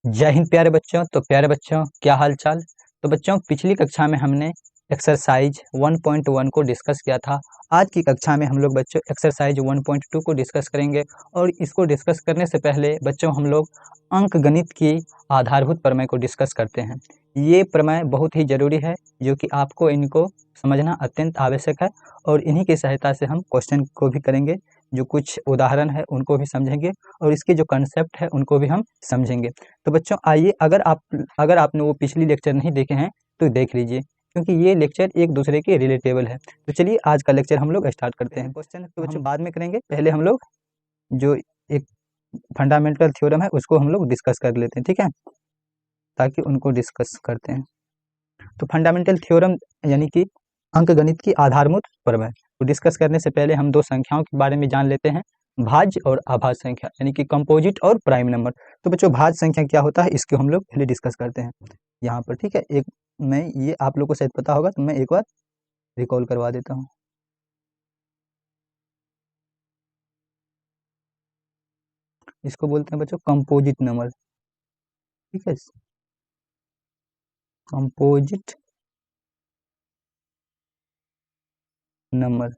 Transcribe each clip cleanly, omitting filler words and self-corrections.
जय हिंद प्यारे बच्चों। तो प्यारे बच्चों, क्या हाल चाल। तो बच्चों, पिछली कक्षा में हमने एक्सरसाइज 1.1 को डिस्कस किया था। आज की कक्षा में हम लोग बच्चों एक्सरसाइज 1.2 को डिस्कस करेंगे। और इसको डिस्कस करने से पहले बच्चों हम लोग अंकगणित की आधारभूत प्रमेय को डिस्कस करते हैं। ये प्रमेय बहुत ही ज़रूरी है, जो कि आपको इनको समझना अत्यंत आवश्यक है। और इन्हीं की सहायता से हम क्वेश्चन को भी करेंगे, जो कुछ उदाहरण है उनको भी समझेंगे, और इसके जो कंसेप्ट है उनको भी हम समझेंगे। तो बच्चों आइए, अगर आपने वो पिछली लेक्चर नहीं देखे हैं तो देख लीजिए, क्योंकि ये लेक्चर एक दूसरे के रिलेटेबल है। तो चलिए आज का लेक्चर हम लोग स्टार्ट करते हैं। क्वेश्चन तो बच्चों बाद में करेंगे, पहले हम लोग जो एक फंडामेंटल थ्योरम है उसको हम लोग डिस्कस कर लेते हैं, ठीक है, ताकि उनको डिस्कस करते हैं। तो फंडामेंटल थ्योरम यानी कि अंकगणित की आधारभूत प्रमेय को डिस्कस करने से पहले हम दो संख्याओं के बारे में जान लेते हैं, भाज्य और अभाज्य संख्या, यानी कि कंपोजिट और प्राइम नंबर। तो बच्चों भाज्य संख्या क्या होता है इसको हम लोग पहले डिस्कस करते हैं यहाँ पर, ठीक है। एक मैं ये आप लोग को शायद पता होगा, तो मैं एक बार रिकॉल करवा देता हूँ। इसको बोलते हैं बच्चों कंपोजिट नंबर, ठीक है, कंपोजिट नंबर।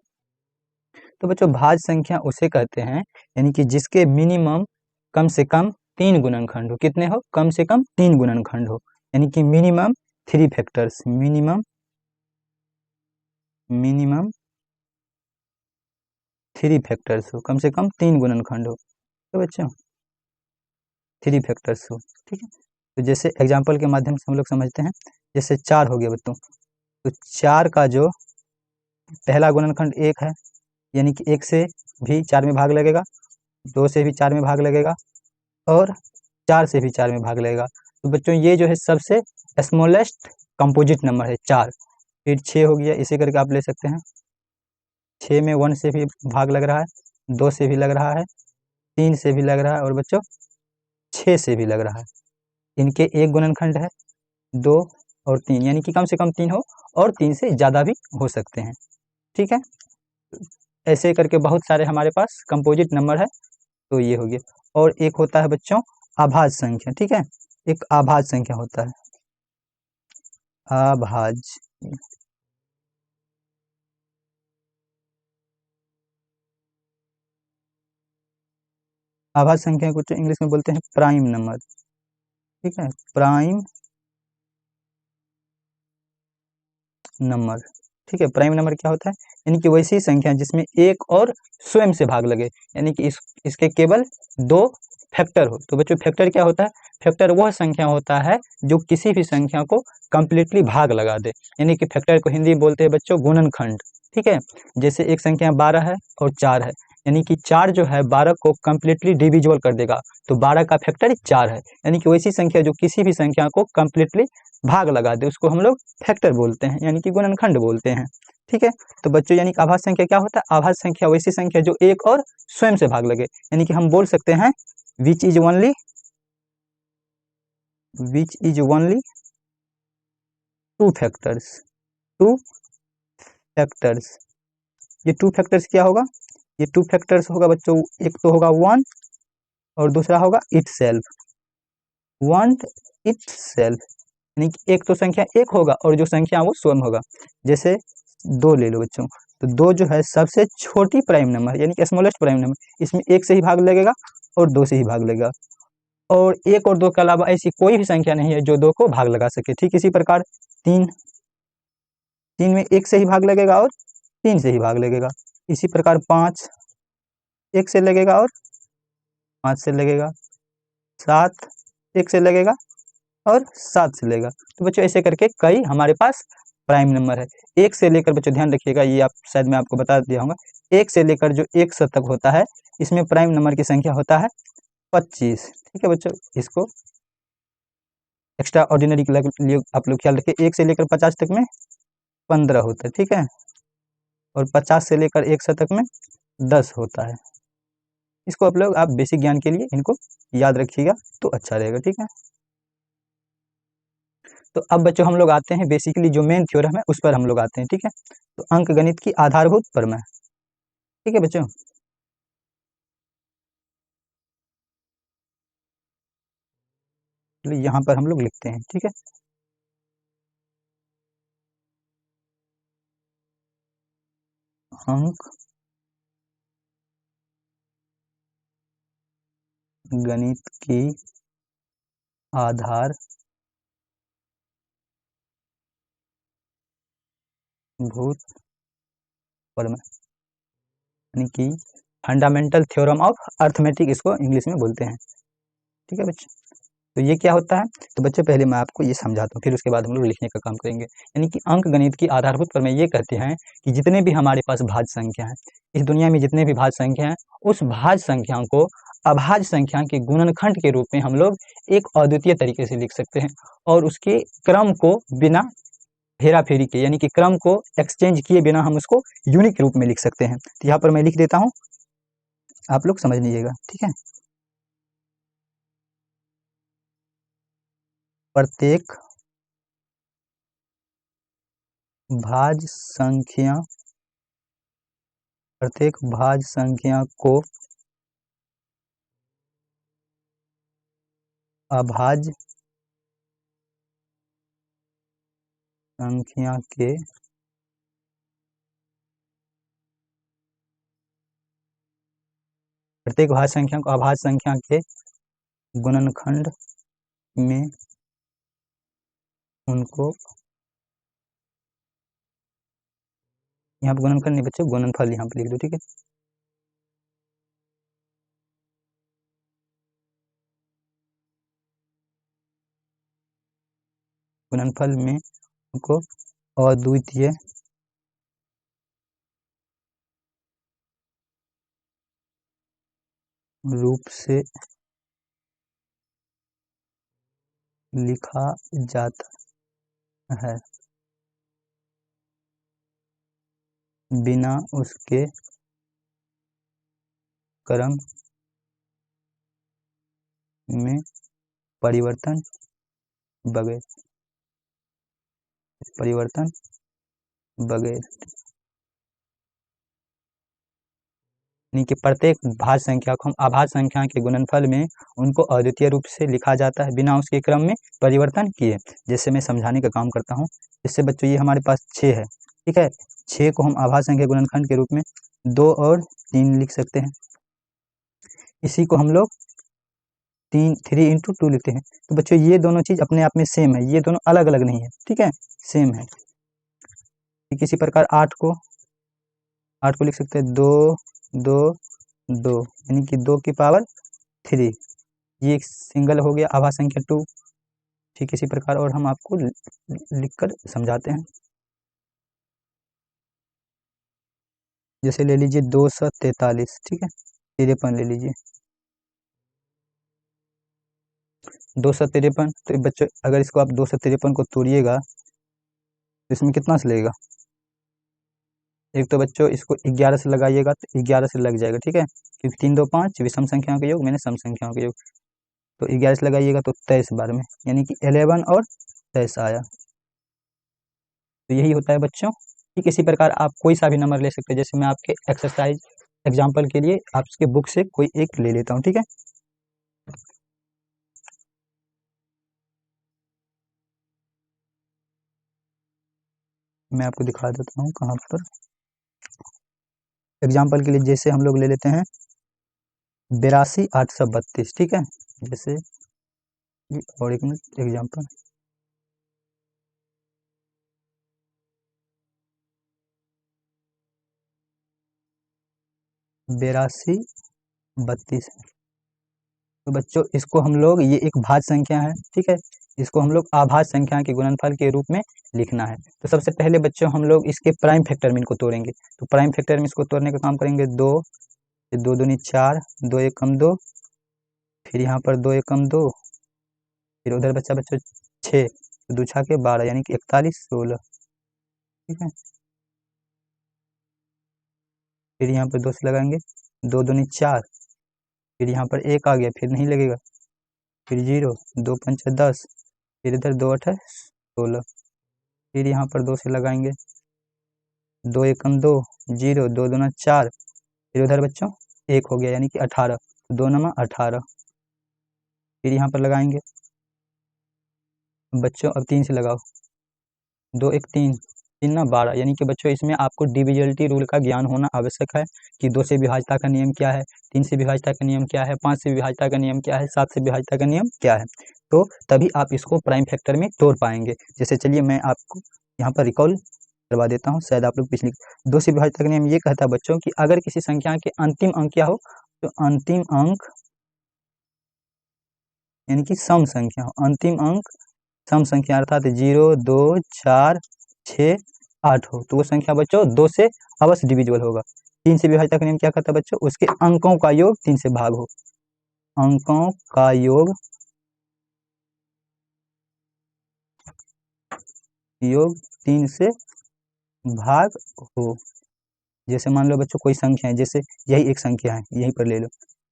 तो बच्चों भाज्य संख्या उसे कहते हैं, यानी कि जिसके मिनिमम कम से कम 3 गुणनखंड हो। कितने हो? कम से कम 3 गुणनखंड हो, यानी कि मिनिमम 3 फैक्टर्स, मिनिमम 3 फैक्टर्स हो, कम से कम 3 गुणनखंड हो। तो बच्चों 3 फैक्टर्स हो, ठीक है। तो जैसे एग्जाम्पल के माध्यम से हम लोग समझते हैं, जैसे 4 हो गया बच्चों, तो 4 का जो पहला गुणनखंड 1 है, यानी कि 1 से भी 4 में भाग लगेगा, 2 से भी 4 में भाग लगेगा, और 4 से भी 4 में भाग लगेगा। तो बच्चों ये जो है सबसे स्मॉलेस्ट कंपोजिट नंबर है 4। फिर 6 हो गया, इसी करके आप ले सकते हैं। 6 में 1 से भी भाग लग रहा है, 2 से भी लग रहा है, 3 से भी लग रहा है, और बच्चों 6 से भी लग रहा है। इनके एक गुणनखंड है 2 और 3, यानी कि कम से कम 3 हो, और 3 से ज़्यादा भी हो सकते हैं, ठीक है। ऐसे करके बहुत सारे हमारे पास कंपोजिट नंबर है। तो ये हो गया। और एक होता है बच्चों अभाज्य संख्या, ठीक है। एक अभाज्य संख्या होता है, अभाज्य। अभाज्य संख्या को तो इंग्लिश में बोलते हैं प्राइम नंबर, ठीक है, प्राइम नंबर, ठीक है। प्राइम नंबर क्या होता है? यानी कि वैसी संख्या जिसमें एक और स्वयं से भाग लगे, यानी कि इसके केवल 2 फैक्टर हो। तो बच्चों फैक्टर क्या होता है? फैक्टर वह संख्या होता है जो किसी भी संख्या को कंप्लीटली भाग लगा दे, यानी कि फैक्टर को हिंदी में बोलते हैं बच्चों गुणनखंड, ठीक है। जैसे एक संख्या 12 है और 4 है, यानी कि 4 जो है 12 को कंप्लीटली डिविजिबल कर देगा, तो 12 का फैक्टर 4 है। यानी कि वैसी संख्या जो किसी भी संख्या को कंप्लीटली भाग लगा दे, उसको हम लोग फैक्टर बोलते हैं, यानी कि गुणनखंड बोलते हैं, ठीक है। तो बच्चों यानी कि आभाज्य संख्या क्या होता है? आभाज्य संख्या वैसी संख्या जो एक और स्वयं से भाग लगे, यानी कि हम बोल सकते हैं which is only two factors, two factors. ये टू फैक्टर्स क्या होगा? ये टू फैक्टर्स होगा बच्चों, एक तो होगा वन और दूसरा होगा it self, one it self, यानी कि एक तो संख्या एक होगा और जो संख्या वो स्वयं होगा। जैसे 2 ले लो बच्चों, तो 2 जो है सबसे छोटी प्राइम नंबर, यानी कि स्मॉलेस्ट प्राइम नंबर, इसमें एक से ही भाग लगेगा और 2 से ही भाग लगेगा। और 1 और 2 के अलावा ऐसी कोई भी संख्या नहीं है जो 2 को भाग लगा सके। ठीक इसी प्रकार 3, 3 में 1 से ही भाग लगेगा और 3 से ही भाग लगेगा। इसी प्रकार 5 1 से लगेगा और 5 से लगेगा, 7 1 से लगेगा और 7 से लगेगा। तो बच्चों ऐसे करके कई हमारे पास प्राइम नंबर है। 1 से लेकर बच्चों ध्यान रखिएगा, ये आप शायद मैं आपको बता दिया होगा, 1 से लेकर जो 100 तक होता है, इसमें प्राइम नंबर की संख्या होता है 25, ठीक है बच्चों। इसको एक्स्ट्रा ऑर्डिनरी के लिए आप लोग ख्याल रखिए। 1 से लेकर 50 तक में 15 होता है, ठीक है, और 50 से लेकर 100 तक में 10 होता है। इसको आप बेसिक ज्ञान के लिए इनको याद रखिएगा तो अच्छा रहेगा, ठीक है। तो अब बच्चों हम लोग आते हैं बेसिकली जो मेन थ्योरम है उस पर हम लोग आते हैं, ठीक है। तो अंकगणित की आधारभूत प्रमेय, ठीक है बच्चों। चलिए यहाँ पर हम लोग लिखते हैं, ठीक है। अंक गणित की आधारभूत फॉर्मूला, यानी कि फंडामेंटल थ्योरम ऑफ अर्थमेटिक, इसको इंग्लिश में बोलते हैं, ठीक है बच्चे। तो ये क्या होता है, तो बच्चे पहले मैं आपको ये समझाता हूँ, फिर उसके बाद हम लोग लिखने का काम करेंगे। यानी कि अंक गणित की आधारभूत फॉर्मूला ये कहते हैं कि जितने भी हमारे पास भाज्य संख्या हैं, इस दुनिया में जितने भी भाज्य संख्या हैं, उस भाज्य संख्याओं को अभाज्य संख्या के गुणनखंड के रूप में हम लोग एक अद्वितीय तरीके से लिख सकते हैं, और उसके क्रम को बिना हेरा फेरी के, यानी कि क्रम को एक्सचेंज किए बिना हम उसको यूनिक रूप में लिख सकते हैं। तो यहाँ पर मैं लिख देता हूँ, आप लोग समझ लीजिएगा, ठीक है। प्रत्येक भाज्य संख्या को अभाज्य संख्या के प्रत्येक भाज्य संख्या को अभाज्य संख्या के गुणनखंड में उनको, यहाँ पर गुणनखंड नहीं बच्चे, गुणनफल यहाँ पे लिख दो, ठीक है। गुणनफल में उनको अद्वितीय रूप से लिखा जाता है, बिना उसके क्रम में परिवर्तन बगैर यानी कि प्रत्येक भाज्य संख्या को हम अभाज्य संख्या के गुणनफल में उनको अद्वितीय रूप से लिखा जाता है, बिना उसके क्रम में परिवर्तन किए। जैसे मैं समझाने का काम करता हूँ, इससे बच्चों ये हमारे पास 6 है, ठीक है। 6 को हम अभाज्य संख्या गुणनखंड के रूप में 2 और 3 लिख सकते हैं। इसी को हम लोग 3 into 2 लिखते हैं। तो बच्चों ये दोनों चीज अपने आप में सेम है, ये दोनों अलग अलग नहीं है, ठीक है, सेम है। किसी प्रकार 8 को लिख सकते हैं 2 2 2, यानी कि 2 की पावर 3, ये एक सिंगल हो गया अभाज्य संख्या 2। ठीक इसी प्रकार और हम आपको लिखकर समझाते हैं। जैसे ले लीजिए 243, ठीक है, 53 ले लीजिए 253। तो बच्चों अगर इसको आप 253 को तोड़िएगा तो इसमें कितना से लगेगा, एक तो बच्चों इसको 11 से लगाइएगा तो 11 से लग जाएगा, ठीक है, क्योंकि 3 2 5 विषम संख्याओं का योग, मैंने सम संख्याओं का योग, तो 11 से लगाइएगा तो 23 बार में, यानी कि 11 और 23 आया। तो यही होता है बच्चों। ठीक इसी प्रकार आप कोई सा भी नंबर ले सकते हैं, जैसे मैं आपके एक्सरसाइज एग्जाम्पल के लिए आपके बुक से कोई एक ले लेता हूँ, ठीक है। मैं आपको दिखा देता हूँ कहाँ पर। एग्जाम्पल के लिए जैसे हम लोग ले लेते हैं 82,832, ठीक है। जैसे और एक मिनट एग्जाम्पल 8232 है। तो बच्चों इसको हम लोग, ये एक भाज्य संख्या है, ठीक है, इसको हम लोग अभाज्य संख्या के गुणनफल के रूप में लिखना है। तो सबसे पहले बच्चों हम लोग इसके प्राइम फैक्टर में इनको तोड़ेंगे। तो प्राइम फैक्टर में इसको तोड़ने का काम करेंगे, 2 2 दूनी 4, 2 एकम 2, फिर यहाँ पर 2 एकम 2, फिर उधर बच्चा बच्चों 6, तो 2 छाके 12, यानी कि 41 16, ठीक है। फिर यहाँ पर 2 से लगाएंगे, 2 दूनी 4, फिर यहाँ पर 1 आ गया, फिर नहीं लगेगा, फिर 0, 2 पंचा 10, फिर इधर 2 8 16, फिर यहाँ पर 2 से लगाएंगे, 2 एकम 2, 0, 2 दूना 4, फिर उधर बच्चों 1 हो गया, यानी कि 18, 2 नमा 18, फिर यहाँ पर लगाएंगे बच्चों अब 3 से लगाओ, 2 1 3, 3 ना 12, यानी कि बच्चों इसमें आपको डिविजिबिलिटी रूल का ज्ञान होना आवश्यक है कि 2 से विभाज्यता का नियम क्या है, 3 से विभाज्यता का नियम क्या है, 5 से विभाज्यता का नियम क्या है, 7 से विभाज्यता का नियम क्या है। तो तभी आप इसको प्राइम फैक्टर में तोड़ पाएंगे। जैसे चलिए मैं आपको यहाँ पर रिकॉल करवा देता हूँ, शायद आप लोग पिछली 2 से विभाज्यता का नियम ये कहता है बच्चों कि अगर किसी संख्या के अंतिम अंक क्या हो, तो अंतिम अंक यानी कि सम संख्या हो, अंतिम अंक सम संख्या अर्थात 0 2 4 6 8 हो, तो वो संख्या बच्चों 2 से अवश्य डिविजिबल होगा। 3 से विभाज्यता का नियम क्या कहता है बच्चों, उसके अंकों का योग 3 से भाग हो, अंकों का योग 3 से भाग हो। जैसे मान लो बच्चों कोई संख्या है, जैसे यही एक संख्या है, यहीं पर ले लो,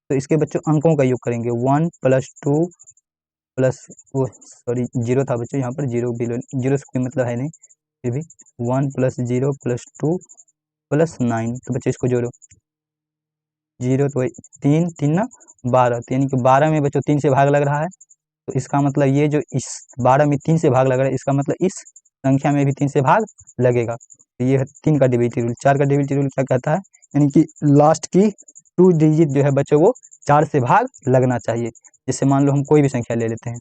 तो इसके बच्चों अंकों का योग करेंगे 1 + 2 प्लस वो सॉरी 0 था बच्चों, यहाँ पर 0 बिलो 0 से कोई मतलब है नहीं, फिर भी 1 + 0 + 2 + 9, तो बच्चों इसको जोड़ो, 0 तो 3 3 ना 12, तो यानी कि 12 में बच्चों 3 से भाग लग रहा है, तो इसका मतलब ये जो इस 12 में 3 से भाग लग रहा है, इसका मतलब इस संख्या में भी 3 से भाग लगेगा। तो ये है 3 का डिविजिबिलिटी रूल। 4 का डिविजिबिलिटी रूल क्या कहता है, यानी कि लास्ट की 2 डिजिट जो है बच्चों वो 4 से भाग लगना चाहिए। जैसे मान लो हम कोई भी संख्या ले लेते हैं,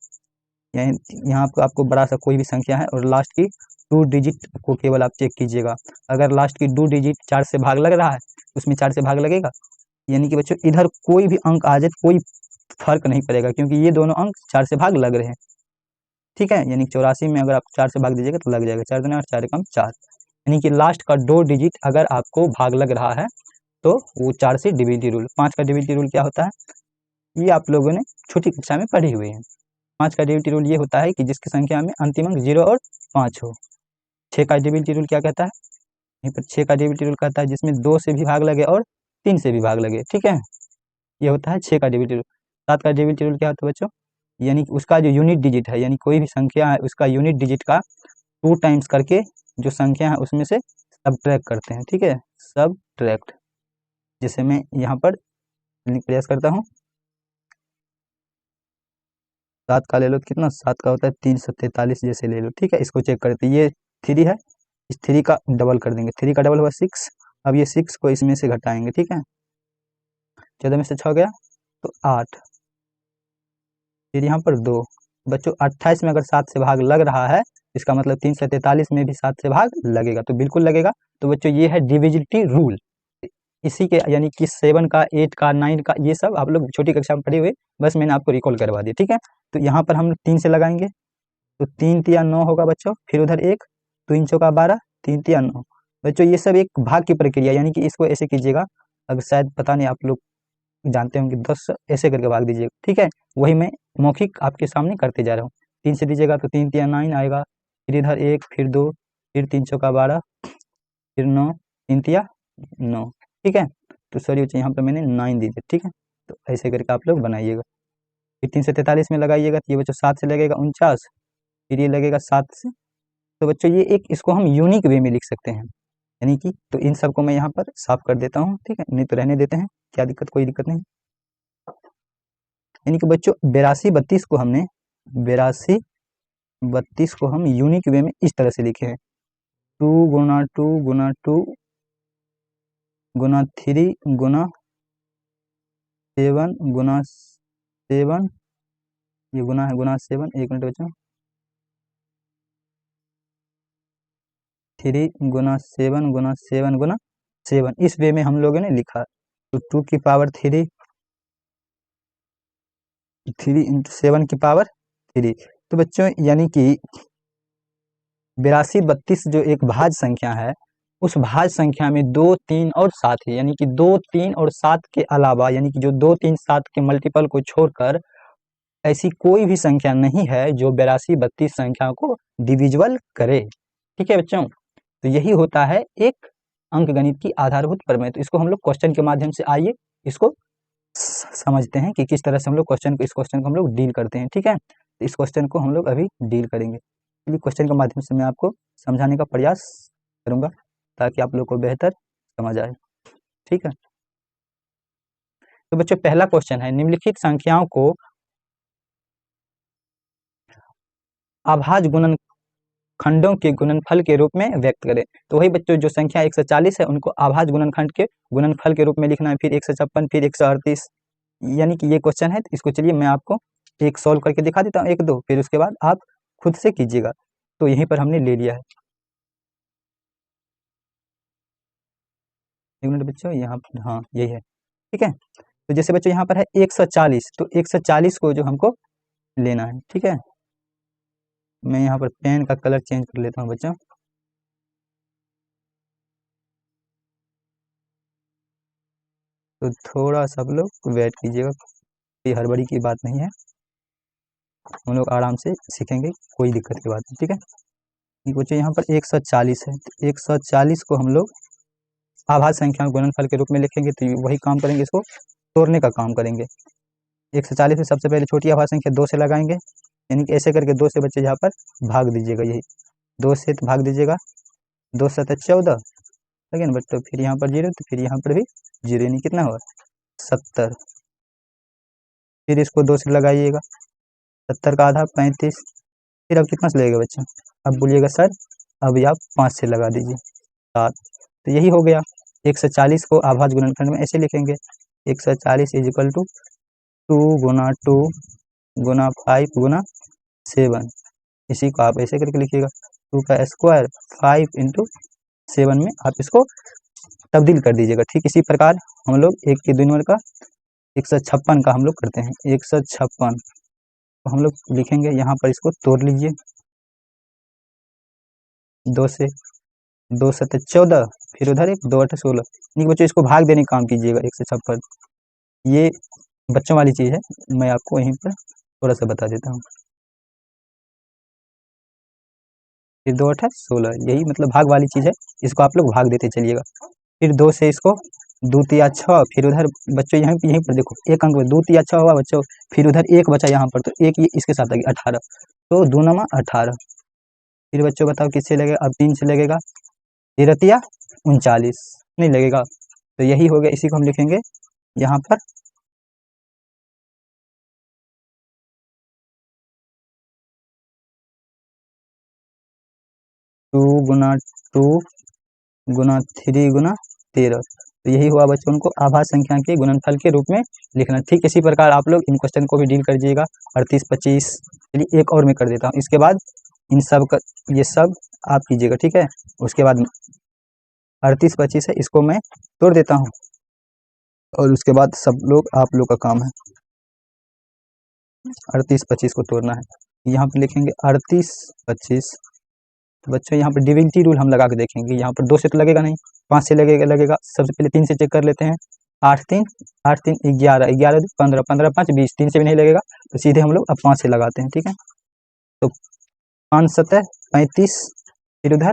यहाँ पर आपको बड़ा सा कोई भी संख्या है और लास्ट की 2 डिजिट को केवल आप चेक कीजिएगा, अगर लास्ट की 2 डिजिट 4 से भाग लग रहा है, उसमें 4 से भाग लगेगा, यानी कि बच्चों इधर कोई भी अंक आ जाए कोई फर्क नहीं पड़ेगा, क्योंकि ये दोनों अंक 4 से भाग लग रहे हैं। ठीक है, यानी 84 में अगर आप 4 से भाग दीजिएगा तो लग जाएगा, 4 दूनी 8 4 एकम 4, यानी कि लास्ट का 2 डिजिट अगर आपको भाग लग रहा है तो वो 4 से डिविजिबिलिटी रूल। 5 का डिविजिबिलिटी रूल क्या होता है, ये आप लोगों ने छोटी कक्षा में पढ़ी हुई है। 5 का डिविजिबिलिटी रूल ये होता है कि जिसकी संख्या में अंतिम अंक 0 और 5 हो। 6 का डिविजिबिलिटी रूल क्या कहता है, यहीं पर 6 का डिविजिबिलिटी रूल कहता है जिसमें 2 से भी भाग लगे और 3 से भी भाग लगे। ठीक है, ये होता है 6 का डिविजिबिलिटी रूल। 7 का डिविजिबिलिटी रूल क्या होता है बच्चों, यानी कि उसका जो यूनिट डिजिट है, यानी कोई भी संख्या है उसका यूनिट डिजिट का 2 टाइम्स करके जो संख्या है उसमें से सबट्रैक्ट करते हैं। ठीक है, सबट्रैक्ट, जैसे मैं यहाँ पर प्रयास करता हूँ, 7 का ले लो तो कितना, 7 का होता है 343 जैसे ले लो। ठीक है, इसको चेक करते हैं, ये 3 है, इस 3 का डबल कर देंगे, 3 का डबल हुआ 6, अब ये 6 को इसमें से घटाएंगे। ठीक है, 14 में से 6 गया तो 8, फिर यहाँ पर 2, बच्चों 28 में अगर 7 से भाग लग रहा है, इसका मतलब 343 में भी 7 से भाग लगेगा, तो बिल्कुल लगेगा। तो बच्चों ये है डिविजिबिलिटी रूल, इसी के यानी कि 7 का 8 का 9 का ये सब आप लोग छोटी कक्षा में पढ़े हुए, बस मैंने आपको रिकॉल करवा दिया। ठीक है, तो यहाँ पर हम 3 से लगाएंगे, तो 3 तिया 9 होगा बच्चों, फिर उधर 1, 3 चौका 12, 3 तिया 9। बच्चों ये सब एक भाग की प्रक्रिया, यानी कि इसको ऐसे कीजिएगा, अब शायद पता नहीं आप लोग जानते होंगे, 10 ऐसे करके भाग दीजिएगा। ठीक है, वही मैं मौखिक आपके सामने करते जा रहा हूँ। 3 से दीजिएगा तो 3 तिया 9 आएगा, फिर इधर 1, फिर 2, फिर 3 चौका 12, फिर 9, 3 तिया 9। ठीक है, तो सॉरी बच्चों यहाँ पर मैंने 9 दी थी। ठीक है, तो ऐसे करके आप लोग बनाइएगा, फिर 3 से 43 में लगाइएगा, तो ये बच्चों 7 से लगेगा 49, फिर ये लगेगा 7 से, तो बच्चों ये एक इसको हम यूनिक वे में लिख सकते हैं, यानी कि तो इन सबको मैं यहाँ पर साफ कर देता हूँ। ठीक है, नहीं तो रहने देते हैं, क्या दिक्कत, कोई दिक्कत नहीं। यानी कि बच्चों 82 को हमने 82 को हम यूनिक वे में इस तरह से लिखे हैं, 2 गुना 2 गुना 2 गुना 3 गुना 7 गुना 7, ये गुना है गुना 7, एक मिनट बच्चों, 3 गुना 7 गुना 7 गुना 7, इस वे में हम लोगों ने लिखा। तो 2 की पावर 3, 3 इंटू 7 की पावर 3, तो बच्चों यानी कि 82 जो एक भाज्य संख्या है, उस भाज्य संख्या में 2 3 और 7 है, यानी कि 2 3 और 7 के अलावा, यानी कि जो 2 3 7 के मल्टीपल को छोड़कर ऐसी कोई भी संख्या नहीं है जो 82 संख्या को डिविजिबल करे। ठीक है बच्चों, तो यही होता है एक अंकगणित की आधारभूत प्रमेय। तो इसको हम लोग क्वेश्चन के माध्यम से आइए इसको समझते हैं कि किस तरह से हम लोग इस क्वेश्चन को हम लोग डील करते हैं। ठीक है, तो इस क्वेश्चन को हम लोग अभी डील करेंगे, चलिए क्वेश्चन के माध्यम से मैं आपको समझाने का प्रयास करूंगा ताकि आप लोग को बेहतर समझ आए। ठीक है, तो बच्चों पहला क्वेश्चन है, निम्नलिखित संख्याओं को अभाज्य गुणनखंडों के गुणनफल के रूप में व्यक्त करें। तो वही बच्चों जो संख्या 140 है उनको अभाज्य गुणनखंड के गुणनफल के रूप में लिखना है, फिर 156 फिर 138, यानी कि ये क्वेश्चन है। तो इसको चलिए मैं आपको एक सॉल्व करके दिखा देता हूँ, एक दो, फिर उसके बाद आप खुद से कीजिएगा। तो यहीं पर हमने ले लिया है, एक मिनट बच्चों, यहाँ पर हाँ यही है, ठीक है। तो जैसे बच्चों यहाँ पर है 140, तो 140 को जो हमको लेना है, ठीक है। मैं यहाँ पर पेन का कलर चेंज कर लेता हूँ बच्चों। तो थोड़ा सा आप लोग वेट कीजिएगा, कोई हड़बड़ी की बात नहीं है, हम लोग आराम से सीखेंगे, कोई दिक्कत की बात नहीं, ठीक है। ये बच्चों यहाँ पर 140 है, तो 140 को हम लोग आभाज्य संख्या गुणनफल के रूप में लिखेंगे। तो वही काम करेंगे, इसको तोड़ने का काम करेंगे। 140 में सबसे पहले छोटी आभाज्य संख्या 2 से लगाएंगे, यानी कि ऐसे करके 2 से बच्चे यहाँ पर भाग दीजिएगा, यही 2 से तो भाग दीजिएगा, 2 7 14, ठीक है ना बच्चों। फिर यहाँ पर 0, तो फिर यहाँ पर भी 0, यानी कितना हुआ 70। फिर इसको 2 से लगाइएगा, 70 का आधा 35, फिर अब कितना से लगेगा बच्चों, अब बोलिएगा सर अभी आप 5 से लगा दीजिए 7। तो यही हो गया। 140 को आभाज्य गुणनखंड में ऐसे लिखेंगे, 140 इज इक्वल टू 2 गुना 2 गुना 5 गुना 7। इसी को आप ऐसे करके लिखिएगा, 2 का स्क्वायर 5 इंटू 7 में आप इसको तब्दील कर दीजिएगा। ठीक इसी प्रकार हम लोग 1 के 2 नंबर का 156 का हम लोग करते हैं, 156 तो हम लोग लिखेंगे यहाँ पर, इसको तोड़ लीजिए, 2 से 2 7 14, फिर उधर एक 2 8 16, नहीं बच्चों इसको भाग देने का काम कीजिएगा 156। ये बच्चों वाली चीज़ है, मैं आपको यहीं पर थोड़ा सा बता देता हूँ। फिर 2 8 16, यही मतलब भाग वाली चीज़ है, इसको आप लोग भाग देते चलिएगा। फिर 2 से इसको 2 तिया 6, फिर उधर बच्चों यहीं पर देखो एक अंक में 2 तिया 6 हुआ बच्चों, फिर उधर एक बचा यहाँ पर, तो एक ये इसके साथ आ गया 18, तो 2 नमा 18। फिर बच्चों बताओ किससे लगेगा, अब 3 से लगेगा, 13 तिया 39, नहीं लगेगा, तो यही हो गया। इसी को हम लिखेंगे यहाँ पर 2 गुना 2 गुना 3 गुना 13, तो यही हुआ बच्चों, उनको आभाज्य संख्या के गुणनफल के रूप में लिखना। ठीक इसी प्रकार आप लोग इन क्वेश्चन को भी डील कर दीजिएगा। 38 25, चलिए एक और मैं कर देता हूँ, इसके बाद इन सब का ये सब आप कीजिएगा, ठीक है। उसके बाद 38 25 है, इसको मैं तोड़ देता हूँ, और उसके बाद सब लोग आप लोग का काम है 38 25 को तोड़ना है। यहाँ पर लिखेंगे 38 25, तो बच्चों यहाँ पर डिविनिटी रूल हम लगा के देखेंगे। यहाँ पर 2 से तो लगेगा नहीं, 5 से लगेगा। सबसे पहले 3 से चेक कर लेते हैं, 8 3 8 3 11 11 2 15 15 5 20, 3 से भी नहीं लगेगा, तो सीधे हम लोग अब 5 से लगाते हैं, ठीक है। तो 5 7 35, फिर उधर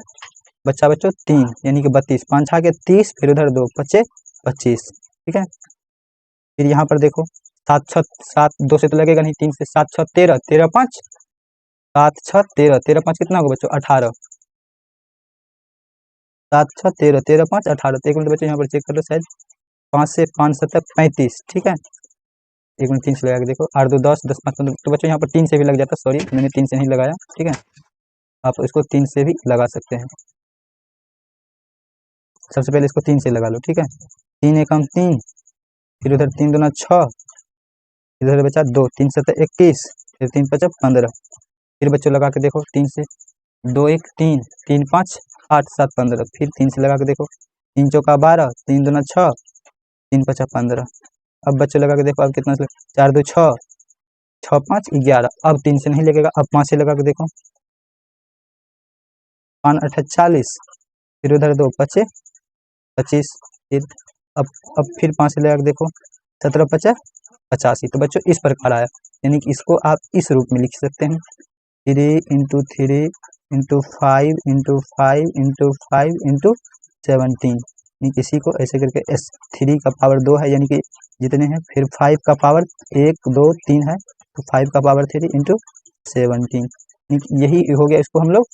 बच्चा बच्चों 3, यानी कि 32, 5 6 के 30, फिर उधर 2 5 25, ठीक है। फिर यहाँ पर देखो 7 6 7, 2 से तो लगेगा नहीं, 3 से 7 6 13 13 5 7 6 13 13 5 कितना होगा बच्चों 18, 7 6 13 13 5 18, तो एक मिनट बच्चों यहाँ पर चेक कर लो, शायद 5 से 5 7 35, ठीक है। एक मिनट 3 से लगा के देखो, 8 2 10 10 5 15, तो बच्चों यहाँ पर 3 से भी लग जाता, सॉरी मैंने 3 से नहीं लगाया, ठीक है। आप इसको 3 से भी लगा सकते हैं, सबसे पहले इसको 3 से लगा लो, ठीक है। 3 एकम 3, फिर उधर 3 दूना 6, इधर बचा 2, 3 7 21, फिर 3 5 15, फिर बच्चों लगा के देखो 3 से 2 1 3 3 5 8 7 15, फिर 3 से लगा के देखो, 3 चौका 12, 3 दूना 6, 3 5 15। अब बच्चे लगा के देखो, अब कितना 4 2 6 6 5 11, अब 3 से नहीं लगेगा, अब 5 से लगा के देखो, 5 8 40, फिर उधर 2 5 25, फिर अब फिर 5 से लगा के देखो, 17 5 85। तो बच्चों इस प्रकार आया, यानी कि इसको आप इस रूप में लिख सकते हैं, 3 into 3 into 5 into 5 into 5 into 17, यानी किसी को ऐसे करके S3 का पावर 2 है, यानी कि जितने हैं, फिर 5 का पावर 1 2 3 है, तो 5 का पावर 3 इंटू 17, यही हो गया। इसको हम लोग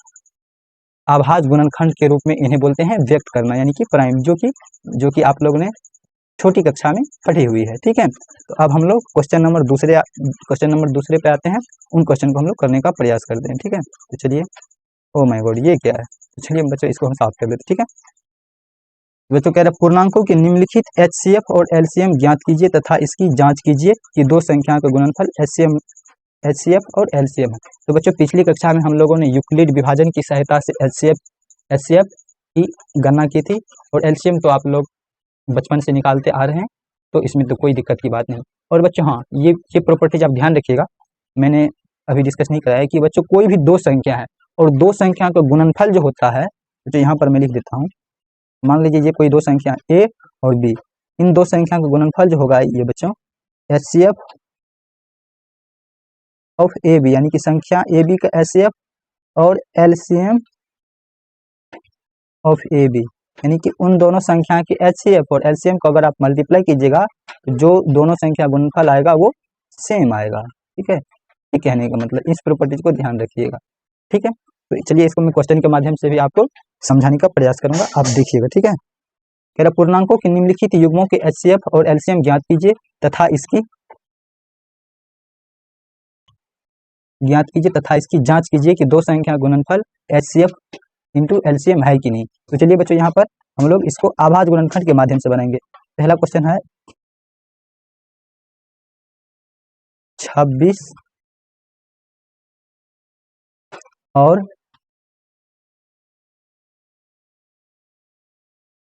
आभाज्य गुणनखंड के रूप में इन्हें बोलते हैं व्यक्त करना, यानी कि प्राइम, जो कि आप लोगों ने छोटी कक्षा में पढ़ी हुई है। ठीक है, तो अब हम लोग क्वेश्चन नंबर दूसरे पे आते हैं। उन क्वेश्चन को हम लोग करने का प्रयास करते हैं। ठीक है, तो चलिए। ओ माय गॉड, ये क्या है? तो चलिए बच्चों इसको हम साफ कर देते हैं। ठीक है, बच्चों कह रहे हैं पूर्णांकों के निम्नलिखित HCF और LCM ज्ञात कीजिए तथा इसकी जांच कीजिए कि दो संख्याओं का गुणनफल HCF और LCM है। तो बच्चों पिछली कक्षा में हम लोगों ने यूक्लिड विभाजन की सहायता से HCF की गणना की थी, और LCM तो आप लोग बचपन से निकालते आ रहे हैं, तो इसमें तो कोई दिक्कत की बात नहीं। और बच्चों हाँ, ये प्रॉपर्टीज आप ध्यान रखिएगा, मैंने अभी डिस्कस नहीं कराया कि बच्चों कोई भी दो संख्या है और दो संख्या का गुणनफल जो होता है, तो यहाँ पर मैं लिख देता हूँ। मान लीजिए ये कोई दो संख्या A और B, इन दो संख्या का गुणनफल जो होगा ये बच्चों HCF ऑफ AB, यानी कि संख्या AB का HCF और LCM ऑफ AB, यानी कि उन दोनों संख्या की HCF और LCM को अगर आप मल्टीप्लाई कीजिएगा तो जो दोनों संख्या गुणनफल आएगा वो सेम आएगा। ठीक है, ये कहने का मतलब इस प्रॉपर्टीज को ध्यान रखिएगा। ठीक है, तो चलिए इसको मैं क्वेश्चन के माध्यम से भी आपको समझाने का प्रयास करूंगा, आप देखिएगा। ठीक है, कह रहा पूर्णांकों के निम्नलिखित युग्मों के HCF और LCM ज्ञात कीजिए तथा इसकी जांच कीजिए कि दो संख्या गुणनफल HCF इंटू LCM है कि नहीं। तो चलिए बच्चों यहाँ पर हम लोग इसको आभाज्य गुणनखंड के माध्यम से बनाएंगे। पहला क्वेश्चन है 26 और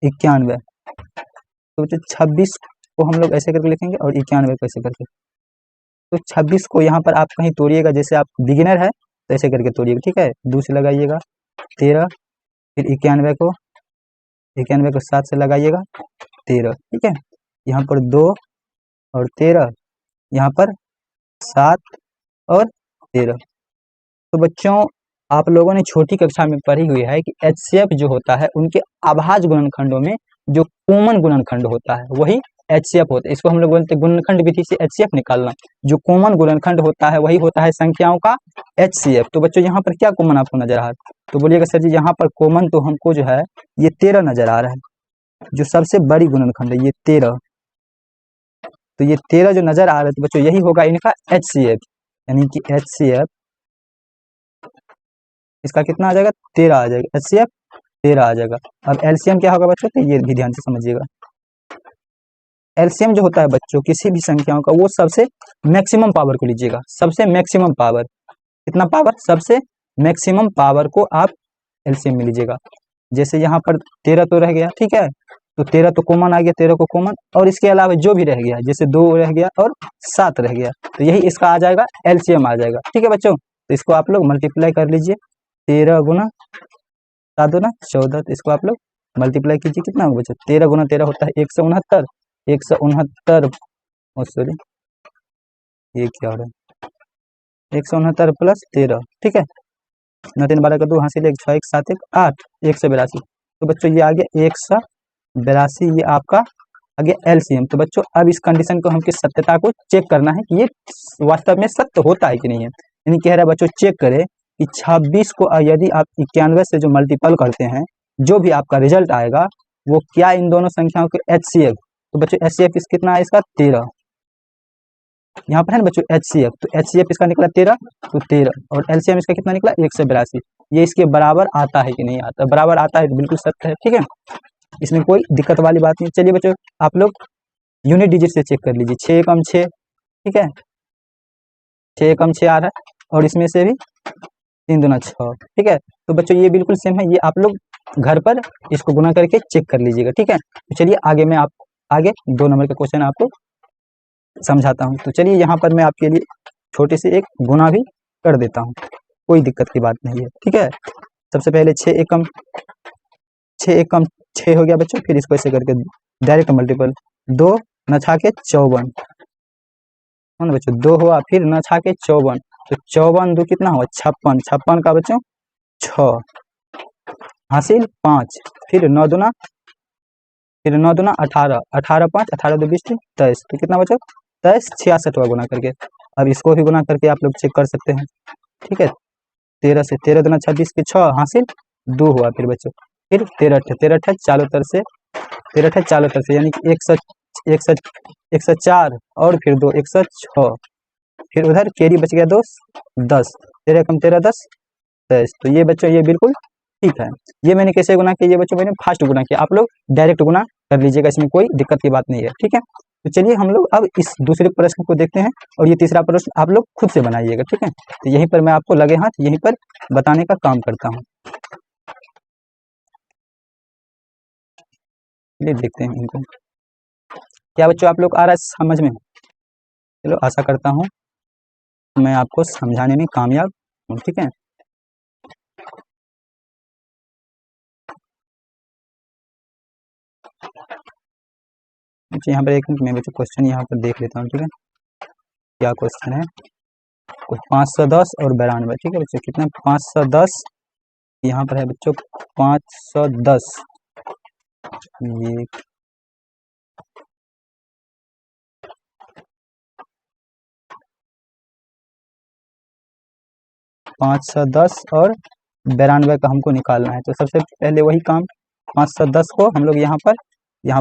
91। तो बच्चों 26 को हम लोग ऐसे करके लिखेंगे और 91 को ऐसे करके। तो 26 को यहाँ पर आप कहीं तोड़िएगा, जैसे आप बिगिनर है तो ऐसे करके तोड़िएगा। ठीक है, 2 से लगाइएगा 13, फिर 91 को 7 से लगाइएगा 13। ठीक है, यहाँ पर 2 और 13, यहाँ पर 7 और 13। तो बच्चों आप लोगों ने छोटी कक्षा में पढ़ी हुई है कि HCF जो होता है उनके अभाज्य गुणनखंडों में जो कॉमन गुणनखंड होता है वही HCF होता है। इसको हम लोग बोलते हैं गुणनखंड विधि से HCF निकालना। जो कॉमन गुणनखंड होता है वही होता है संख्याओं का HCF। तो बच्चों यहाँ पर क्या कॉमन आपको नजर आ रहा है? तो बोलिएगा सर जी यहाँ पर कॉमन तो हमको जो है ये 13 नजर आ रहा है, जो सबसे बड़ी गुणनखंड है ये 13। तो ये 13 जो नजर आ रहा है तो बच्चों यही होगा इनका HCF, यानी कि HCF इसका कितना आ जाएगा? 13 आ जाएगा। HCF 13 आ जाएगा। अब LCM क्या होगा बच्चों? तो ये भी ध्यान से समझिएगा। LCM जो होता है बच्चों किसी भी संख्याओं का, वो सबसे मैक्सिमम पावर को लीजिएगा। सबसे मैक्सिमम पावर कितना पावर? सबसे मैक्सिमम पावर को आप LCM में लीजिएगा। जैसे यहाँ पर 13 तो रह गया, ठीक है, तो 13 तो कॉमन आ गया, 13 को कॉमन, और इसके अलावा जो भी रह गया, जैसे 2 रह गया और 7 रह गया, तो यही इसका आ जाएगा LCM आ जाएगा। ठीक है बच्चों, तो इसको आप लोग मल्टीप्लाई कर लीजिए। 13 गुना 7 दूना 14, तो इसको आप लोग मल्टीप्लाई कीजिए। कितना होगा बच्चों? 13 गुना 13 होता है 169। 169 सॉरी, ये क्या हो रहा है? 169 प्लस 13। ठीक है, 9 3 12 का 2 हासिल 1 6 1 7 1 8, 182। तो बच्चों ये आ गया 182, ये आपका आ गया LCM। तो बच्चों अब इस कंडीशन को हम किस सत्यता को चेक करना है कि ये वास्तव में सत्य होता है कि नहीं है। यानी कह रहा है बच्चों चेक करें कि 26 को यदि आप 91 से जो मल्टीपल करते हैं, जो भी आपका रिजल्ट आएगा वो क्या इन दोनों संख्याओं के HCF। तो बच्चों HCF इस कितना है? इसका 13। यहाँ पर है ना बच्चों HCF, तो HCF इसका निकला 13, तो 13, और LCM इसका कितना निकला? 182। ये इसके बराबर आता है कि नहीं आता? बराबर आता है तो बिल्कुल सत्य है। ठीक है, इसमें कोई दिक्कत वाली बात नहीं। चलिए बच्चों आप लोग यूनिट डिजिट से चेक कर लीजिए। 6 एकम 6, ठीक है, 6 एकम 6 आ रहा है, और इसमें से भी 3 दूना 6। ठीक है, तो बच्चों ये बिल्कुल सेम है। ये आप लोग घर पर इसको गुना करके चेक कर लीजिएगा। ठीक है, तो चलिए आगे मैं आगे 2 नंबर का क्वेश्चन आपको समझाता हूँ। तो चलिए यहाँ पर मैं आपके लिए छोटे से एक गुना भी कर देता हूँ, कोई दिक्कत की बात नहीं है। ठीक है, सबसे पहले 6 एकम 6 हो गया बच्चों, फिर इसको ऐसे करके डायरेक्ट मल्टीपल 2 न छा के 54 है ना बच्चों, 2 हुआ, फिर न छा के 54, तो 54 2 कितना हुआ? 56। 56 का बच्चों 6 हासिल 5, फिर 9 दूना 18, 18 5 18 2 20 23, तो कितना बच्चों? 23 66 हुआ गुना करके। अब इसको भी गुना करके आप लोग चेक कर सकते हैं। ठीक है, 13 से 13 दूना 26 के 6 हासिल 2 हुआ, फिर बच्चों फिर 13 चारों तरफ से 13 चारों तरफ से, यानी कि 104 और फिर 2 106, फिर उधर कैरी बच गया 2 10, 13 कम 13 10 23। तो ये बच्चों ये बिल्कुल ठीक है। ये मैंने कैसे गुना किया, ये बच्चों मैंने फास्ट गुना किया, आप लोग डायरेक्ट गुना कर लीजिएगा, इसमें कोई दिक्कत की बात नहीं है, ठीक है। तो चलिए हम लोग अब इस दूसरे प्रश्न को देखते हैं और ये तीसरा प्रश्न आप लोग खुद से बनाइएगा, ठीक है। तो यहीं पर मैं आपको लगे हाथ यहीं पर बताने का काम करता हूँ। चलिए देखते हैं इनको। क्या बच्चों आप लोग आ रहा है समझ में? चलो आशा करता हूँ मैं आपको समझाने में कामयाब हूँ, ठीक है। यहाँ पर एक मिनट मैं बच्चों क्वेश्चन यहाँ पर देख लेता हूँ, ठीक है। क्या क्वेश्चन है? 510 और 92, ठीक है बच्चों। कितना? 510, यहाँ पर है बच्चों 510, ये 510 और 92 का हमको निकालना है। तो सबसे पहले वही काम, 510 को हम लोग यहाँ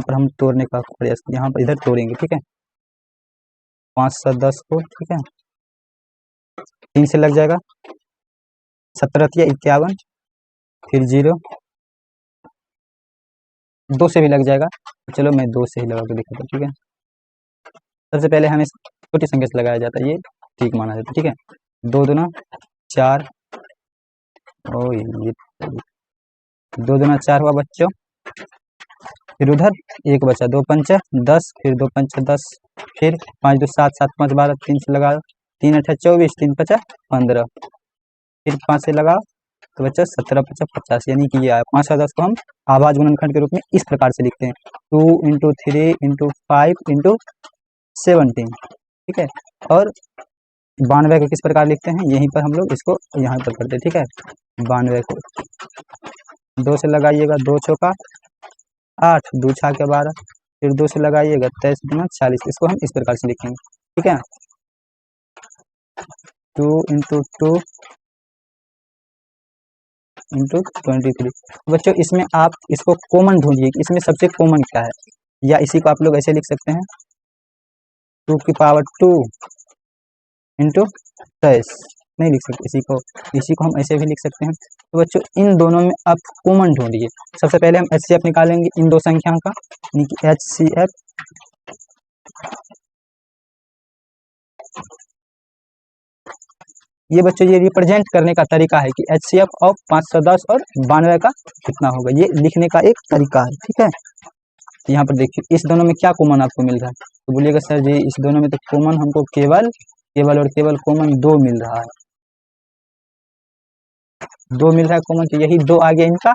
पर हम तोड़ने का प्रयास, यहाँ पर इधर तोड़ेंगे, ठीक है। 510 को, ठीक है, 3 से लग जाएगा, 17 या 51, फिर 0, 2 से भी लग जाएगा। चलो मैं 2 से ही लगा के दिखाता हूँ, ठीक है। सबसे पहले हमें छोटी संख्या से लगाया जाता है, ये ठीक माना जाता है, ठीक है। 2 दूना 4, ओ ये 2 दूना 4 हुआ बच्चों, फिर उधर 1 बचा, 2 पंचा 10, फिर 2 पंचा 10, फिर 5 2 7, 7 5 12, 3 से लगा, 3 8 24, 3 5 15, फिर 5 से लगा तो बच्चा 17 5 50, यानी कि ये आया 510 को हम आवाज गुणनखंड के रूप में इस प्रकार से लिखते हैं, 2 इंटू 3 इंटू 5 इंटू 17, ठीक है। और 92 को किस प्रकार लिखते हैं, यहीं पर हम लोग इसको यहाँ पर करते हैं, ठीक है। 92 को 2 से लगाइएगा, 2 चौका 8, 2 छाके 12, फिर 2 से लगाइएगा 23 गुना 40, इसको हम इस प्रकार से लिखेंगे, ठीक है। 2 इंटू 2 इंटू 23। बच्चों इसमें आप इसको कॉमन ढूंढिए कि इसमें सबसे कॉमन क्या है, या इसी को आप लोग ऐसे लिख सकते हैं 2 की पावर 2 इंटू 23, नहीं लिख सकते इसी को हम ऐसे भी लिख सकते हैं। तो बच्चों इन दोनों में आप कॉमन ढूंढिए। सबसे पहले हम HCF निकालेंगे इन दो संख्याओं का, यानी कि HCF ये बच्चों ये रिप्रेजेंट करने का तरीका है कि HCF ऑफ 510 और 92 का कितना होगा, ये लिखने का एक तरीका है, ठीक है। तो यहाँ पर देखिए इस दोनों में क्या कॉमन आपको मिल रहा है, तो बोलिएगा सर जी इस दोनों में तो कॉमन हमको केवल और केवल कॉमन 2 मिल रहा है, 2 मिल रहा है कॉमन, तो यही 2 आ गया इनका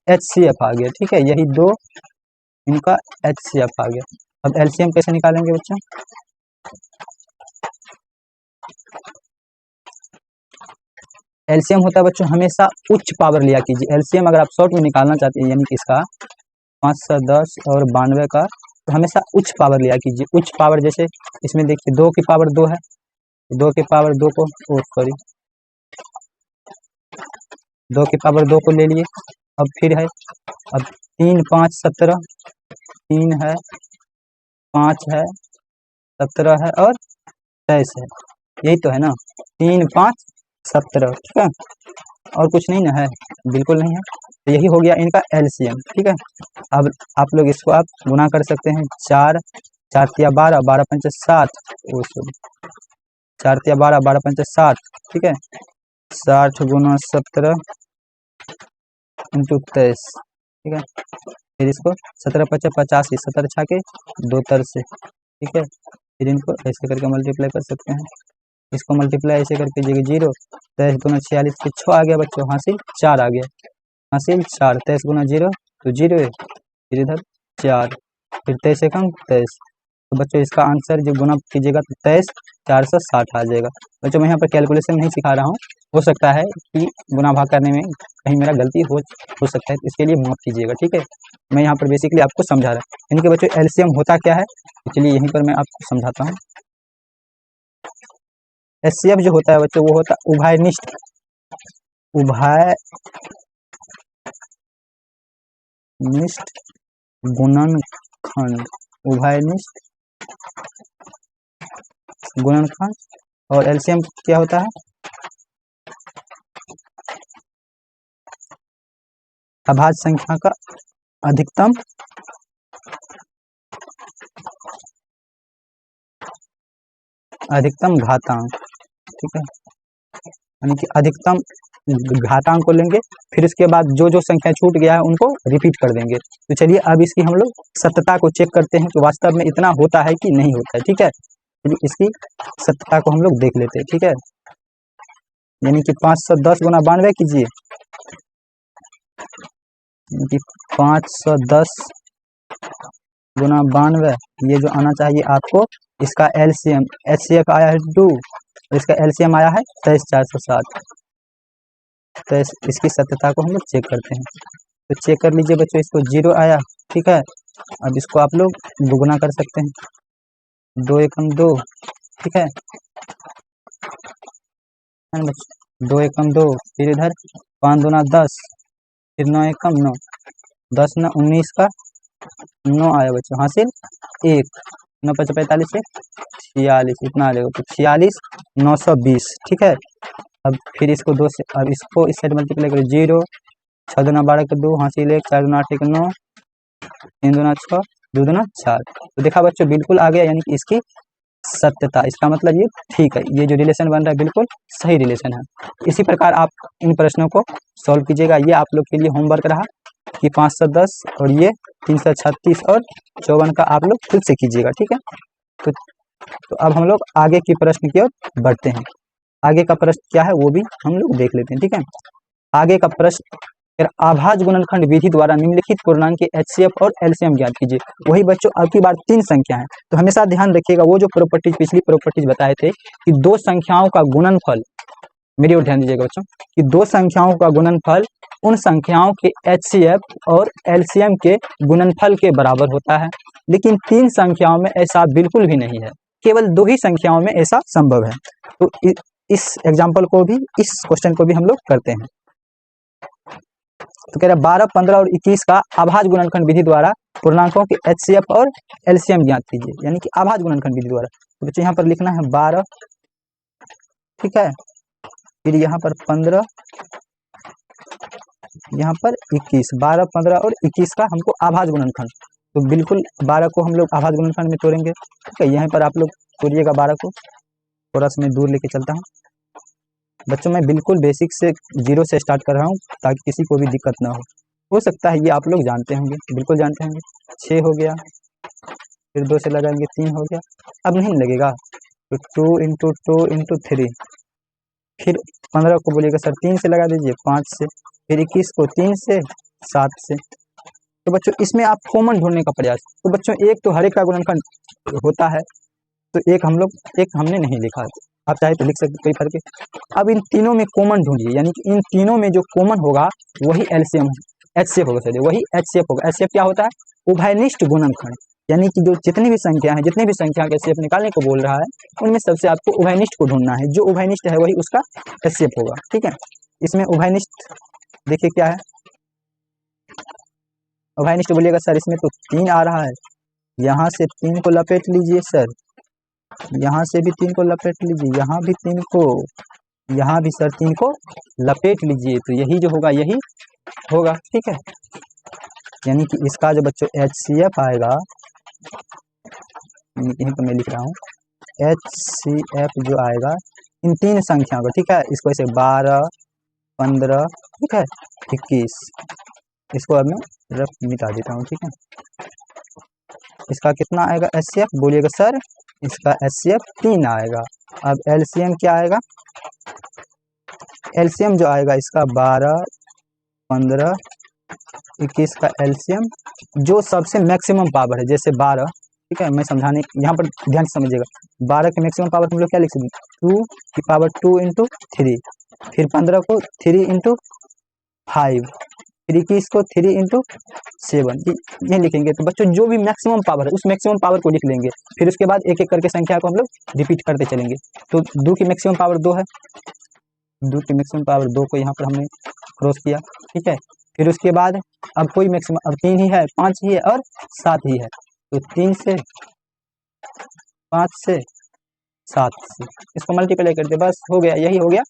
HCF आ गया, ठीक है। यही 2 इनका HCF आ गया। अब LCM कैसे निकालेंगे बच्चों? एलसीएम होता है बच्चों हमेशा उच्च पावर लिया कीजिए। एलसीएम अगर आप शॉर्ट में निकालना चाहते हैं, यानी कि इसका 510 और 92 का, तो हमेशा उच्च पावर लिया कीजिए। उच्च पावर जैसे इसमें देखिए 2 की पावर 2 है, 2 की पावर 2 को 2 की पावर 2 को ले लिए। अब फिर है, अब 3 5 17, 3 है 5 है 17 है और 23 है, यही तो है ना, 3 5 17, ठीक है। और कुछ नहीं ना है, बिल्कुल नहीं है, तो यही हो गया इनका एलसीएम, ठीक है। अब आप लोग इसको आप गुना कर सकते हैं, 4 4 तिया 12, 12 पंच 60, 4 तिया 12, 12 पंच 60, ठीक है। 60 गुना 17 इंटू 23, ठीक है। फिर इसको 17 पचा 85, 17 छाके 2 तर से, ठीक है। फिर इनको ऐसे करके मल्टीप्लाई कर सकते हैं, इसको मल्टीप्लाई ऐसे करके जगह 0, 23 गुना 46 से 6 आ गया बच्चों, हासिल 4 आ गया, हासिल 4, 23 गुना 0 तो 0 है, फिर इधर 4, फिर 23 एकम 23, तो बच्चों इसका आंसर जो गुना कीजिएगा तो 23 460 आ जाएगा। बच्चों मैं यहाँ पर कैलकुलेशन नहीं सिखा रहा हूँ, हो सकता है कि गुना भाग करने में कहीं मेरा गलती हो सकता है, तो इसके लिए माफ कीजिएगा, ठीक है। मैं यहाँ पर बेसिकली आपको समझा रहा हूँ, यानी कि बच्चों एलसीएम होता क्या है, तो चलिए यहीं पर मैं आपको समझाता हूँ। एचसीएफ जो होता है बच्चों वो होता है उभयनिष्ठ गुणनखंड, उभयनिष्ठ गुणनखंड, और एलसीएम क्या होता है, अभाज्य संख्या का अधिकतम घातांक, ठीक है, यानी कि अधिकतम घातांक को लेंगे, फिर इसके बाद जो जो संख्या छूट गया है उनको रिपीट कर देंगे। तो चलिए अब इसकी हम लोग सत्यता को चेक करते हैं कि वास्तव में इतना होता है कि नहीं होता है, ठीक है। चलिए इसकी सत्यता को हम लोग देख लेते हैं, ठीक है। यानी कि 510 गुना 92 कीजिए, यानी कि 510 गुना 92, ये जो आना चाहिए आपको, इसका एलसीएम, एचसीएफ आया है 2, इसका एलसीएम आया है 23407। तो इसकी सत्यता को हम लोग चेक करते हैं। तो चेक कर लीजिए बच्चों, इसको 0 आया, ठीक है। अब इसको आप लोग दुगुना कर सकते हैं, 2 एकम 2, ठीक है बच्चों, 2 एकम 2, फिर इधर 5 दूना 10, फिर 9 एकम 9, 10 ना 19 का 9 आया बच्चों, हासिल 1, 9 5 45 से 46, इतना आ जाएगा, तो 46 920, ठीक है। अब फिर इसको 2 से, अब इसको इस साइड मल्टीप्लाई करो, 0, 6 दूना 12 के 2, हासिल 1, 4 दूना 8 के 9, 3 दूना 6, 2 दूना 4। तो देखा बच्चों बिल्कुल आ गया, यानी कि इसकी सत्यता, इसका मतलब ये ठीक है, ये जो रिलेशन बन रहा है बिल्कुल सही रिलेशन है। इसी प्रकार आप इन प्रश्नों को सॉल्व कीजिएगा। ये आप लोग के लिए होमवर्क रहा कि 510 और ये 336 और 54 का आप लोग खुद से कीजिएगा, ठीक है। तो अब हम लोग आगे की प्रश्न की ओर बढ़ते हैं। आगे का प्रश्न क्या है वो भी हम लोग देख लेते हैं, ठीक है। आगे का प्रश्न, अभाज्य गुणनखंड विधि द्वारा निम्नलिखित पूर्णांक के एचसीएफ और एलसीएम ज्ञात कीजिए। वही बच्चों अब की बार 3 संख्या है, तो हमेशा ध्यान रखिएगा वो जो प्रॉपर्टीज, पिछली प्रॉपर्टीज बताए थे कि 2 संख्याओं का गुणनफल, मेरी ओर ध्यान दीजिएगा बच्चों, कि 2 संख्याओं का गुणनफल उन संख्याओं के एचसीएफ और एलसीएम के गुणनफल के बराबर होता है। लेकिन 3 संख्याओं में ऐसा बिल्कुल भी नहीं है, केवल 2 ही संख्याओं में ऐसा संभव है। तो इस एग्जाम्पल को भी, इस क्वेश्चन को भी हम लोग करते हैं। तो कह रहा है 12, 15 और 21 का अभाज्य गुणनखंड विधि द्वारा पूर्णांकों के एचसीएफ और एलसीएम ज्ञात कीजिए, यानी कि अभाज्य गुणनखंड विधि द्वारा। तो बच्चों यहाँ पर लिखना है 12, ठीक है, फिर यहाँ पर 15, यहाँ पर 21, 12, 15 और 21 का हमको अभाज्य गुणनखंड। तो बिल्कुल 12 को हम लोग अभाज्य गुणनखंड में तोड़ेंगे, ठीक है। यहाँ पर आप लोग तोड़िएगा 12 को, थोड़ा सा मैं दूर लेके चलता हूँ बच्चों। मैं बिल्कुल बेसिक से 0 से स्टार्ट कर रहा हूँ ताकि किसी को भी दिक्कत ना हो सकता है ये आप लोग जानते होंगे, बिल्कुल जानते होंगे। 6 हो गया, फिर 2 से लगाएंगे 3 हो गया, अब नहीं लगेगा तो 2 इंटू 2 इंटू 3, फिर 15 को बोलिएगा सर 3 से लगा दीजिए, 5 से, फिर 21 को 3 से, 7 से। तो बच्चों इसमें आप कॉमन ढूंढने का प्रयास, तो बच्चों एक तो हर एक का गुणनखंड होता है, तो एक हमने नहीं लिखा, आप चाहे तो लिख सकते, कोई फर्क है। अब इन तीनों में कॉमन ढूंढिए, यानी कि इन तीनों में जो कॉमन होगा वही एलसीएम एचसीएफ होगा, सर वही एचसीएफ होगा। एचसीएफ क्या होता है, उभयनिष्ठ गुणनखंड, यानी कि जो जितनी भी संख्या है, जितने भी संख्या का एचसीएफ निकालने को बोल रहा है उनमें सबसे आपको उभयनिष्ठ को ढूंढना है, जो उभयनिष्ठ है वही उसका एचसीएफ होगा, ठीक है। इसमें उभयनिष्ठ देखिए क्या है, उभयनिष्ठ बोलिएगा सर इसमें तो 3 आ रहा है, यहाँ से 3 को लपेट लीजिए सर, यहाँ से भी 3 को लपेट लीजिए, यहाँ भी 3 को, यहाँ भी सर 3 को लपेट लीजिए, तो यही जो होगा यही होगा, ठीक है। यानी कि इसका जो बच्चों एचसीएफ आएगा, यहीं पर मैं लिख रहा हूँ एचसीएफ जो आएगा इन 3 संख्याओं का, ठीक है। इसको ऐसे 12, 15, ठीक है, 21, इसको अब मैं रफ मिटा देता हूँ, ठीक है। इसका कितना आएगा एचसीएफ बोलिएगा सर, इसका एचसीएफ 3 आएगा। अब एलसीएम क्या आएगा, एलसीएम जो आएगा इसका 12, 15, 21 का एलसीएम, जो सबसे मैक्सिमम पावर है, जैसे 12, ठीक है, मैं समझाने यहाँ पर ध्यान से समझिएगा। 12 के मैक्सिमम पावर हम लोग क्या लिख सकते, 2 की पावर 2 इंटू 3, फिर 15 को 3 इंटू 5, फिर 21 को 3 इंटू 7, ये लिखेंगे। तो बच्चों जो भी मैक्सिमम पावर है उस मैक्सिमम पावर को लिख लेंगे, फिर उसके बाद एक एक करके संख्या को हम लोग रिपीट करते चलेंगे। तो 2 की मैक्सिमम पावर 2 है, 2 की मैक्सिमम पावर 2 को यहाँ पर हमने क्रॉस किया, ठीक है। फिर उसके बाद अब कोई मैक्सिमम, अब 3 ही है, 5 ही है और 7 ही है, तो 3 से, 5 से, 7 से, इसको मल्टीप्लाई कर दे, बस हो गया, यही हो गया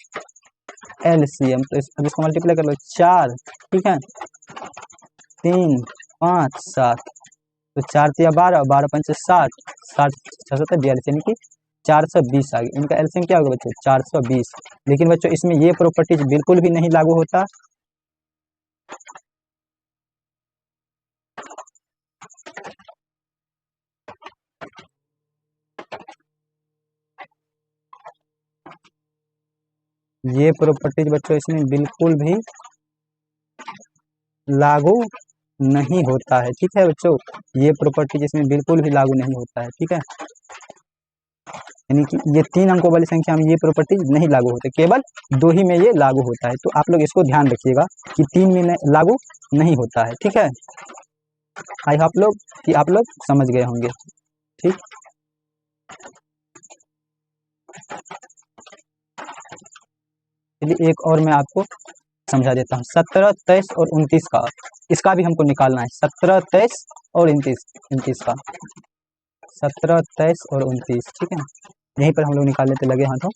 एलसीएम। तो अब इसको मल्टीप्लाई कर लो, 4, ठीक है, 3, 5, 7, तो 4 तिया 12, 12 पंचे 60, 60 6 7 42, यानी कि 420 आ गया। इनका एलसीएम क्या होगा बच्चों? 420। लेकिन बच्चों इसमें ये प्रॉपर्टीज बिल्कुल भी नहीं लागू होता। ये प्रॉपर्टीज बच्चों इसमें बिल्कुल भी लागू नहीं होता है, ठीक है बच्चों, ये प्रॉपर्टीज इसमें बिल्कुल भी लागू नहीं होता है, ठीक है। यानी कि ये 3 अंकों वाली संख्या में ये प्रॉपर्टी नहीं लागू होते, केवल 2 ही में ये लागू होता है। तो आप लोग इसको ध्यान रखिएगा कि 3 में लागू नहीं होता है, ठीक है। आई होप लोग कि आप लोग समझ गए होंगे, ठीक। चलिए एक और मैं आपको समझा देता हूँ। 17, 23 और 29 का, इसका भी हमको निकालना है। 17, 23 और 29 का, 17, 23 और 29, ठीक है। यहीं पर हम लोग निकालने पे लगे हाथों।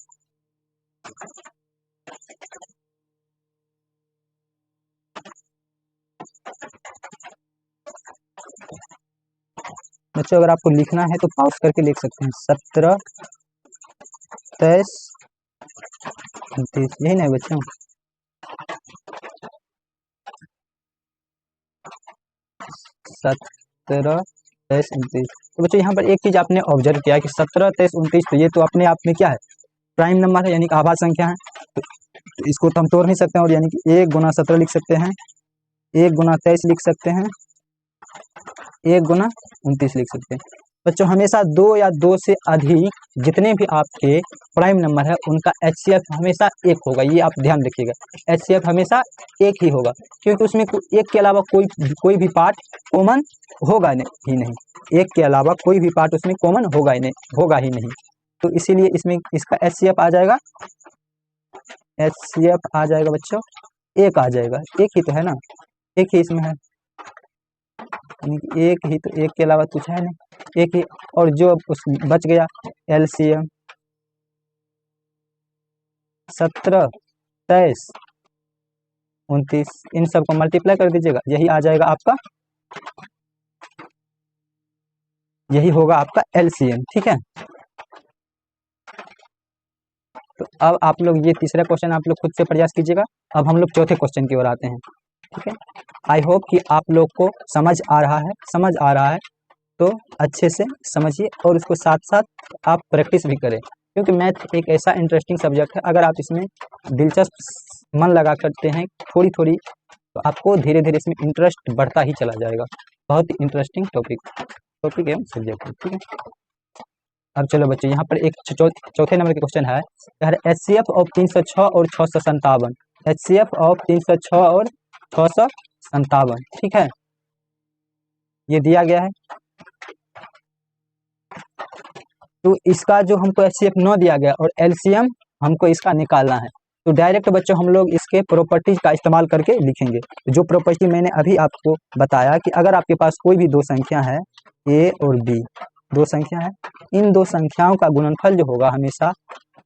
बच्चों अगर आपको लिखना है तो पॉज करके लिख सकते हैं। 17, 23, 29, यही नहीं बच्चों? 17, 23, 29। तो बच्चों यहाँ पर एक चीज आपने ऑब्जर्व किया कि 17, 23, 29, तो ये तो अपने आप में क्या है? प्राइम नंबर है, यानी कि आभाज्य संख्या है। तो इसको तो हम तोड़ नहीं सकते हैं, और यानी कि 1 गुना 17 लिख सकते हैं, 1 गुना 23 लिख सकते हैं, 1 गुना 29 लिख सकते हैं। बच्चों हमेशा 2 या 2 से अधिक जितने भी आपके प्राइम नंबर है उनका एचसीएफ हमेशा 1 होगा, ये आप ध्यान रखिएगा। एचसीएफ हमेशा 1 ही होगा, क्योंकि उसमें 1 के अलावा कोई भी पार्ट कॉमन होगा ही नहीं। 1 के अलावा कोई भी पार्ट उसमें कॉमन होगा ही नहीं। तो इसीलिए इसमें इसका एचसीएफ आ जाएगा, एचसीएफ आ जाएगा बच्चों 1 आ जाएगा। 1 ही तो है ना, 1 ही इसमें है, एक ही तो, 1 के अलावा कुछ है नहीं, 1 ही। और जो उस बच गया एलसीएम 17, 23, 29, इन सब को मल्टीप्लाई कर दीजिएगा, यही आ जाएगा आपका, यही होगा आपका एलसीएम, ठीक है। तो अब आप लोग ये तीसरा क्वेश्चन आप लोग खुद से प्रयास कीजिएगा। अब हम लोग चौथे क्वेश्चन की ओर आते हैं, ठीक है। आई होप कि आप लोग को समझ आ रहा है, तो अच्छे से समझिए और उसको साथ साथ आप प्रैक्टिस भी करें, क्योंकि मैथ एक ऐसा इंटरेस्टिंग सब्जेक्ट है। अगर आप इसमें दिलचस्प मन लगा करते हैं थोड़ी थोड़ी, तो आपको धीरे धीरे इसमें इंटरेस्ट बढ़ता ही चला जाएगा। बहुत ही इंटरेस्टिंग टॉपिक एवं सब्जेक्ट है, ठीक है। अब चलो बच्चे, यहाँ पर एक चौथे नंबर के क्वेश्चन है, एचसीएफ ऑफ 306 और 657, एचसीएफ ऑफ 306 और 657, ठीक है, ये दिया गया है। तो इसका जो हमको एचसीएफ 9 दिया गया और एलसीएम हमको इसका निकालना है। तो डायरेक्ट बच्चों हम लोग इसके प्रॉपर्टीज का इस्तेमाल करके लिखेंगे। जो प्रॉपर्टी मैंने अभी आपको बताया कि अगर आपके पास कोई भी 2 संख्या है, ए और बी, 2 संख्या है, इन 2 संख्याओं का गुणनफल जो होगा हमेशा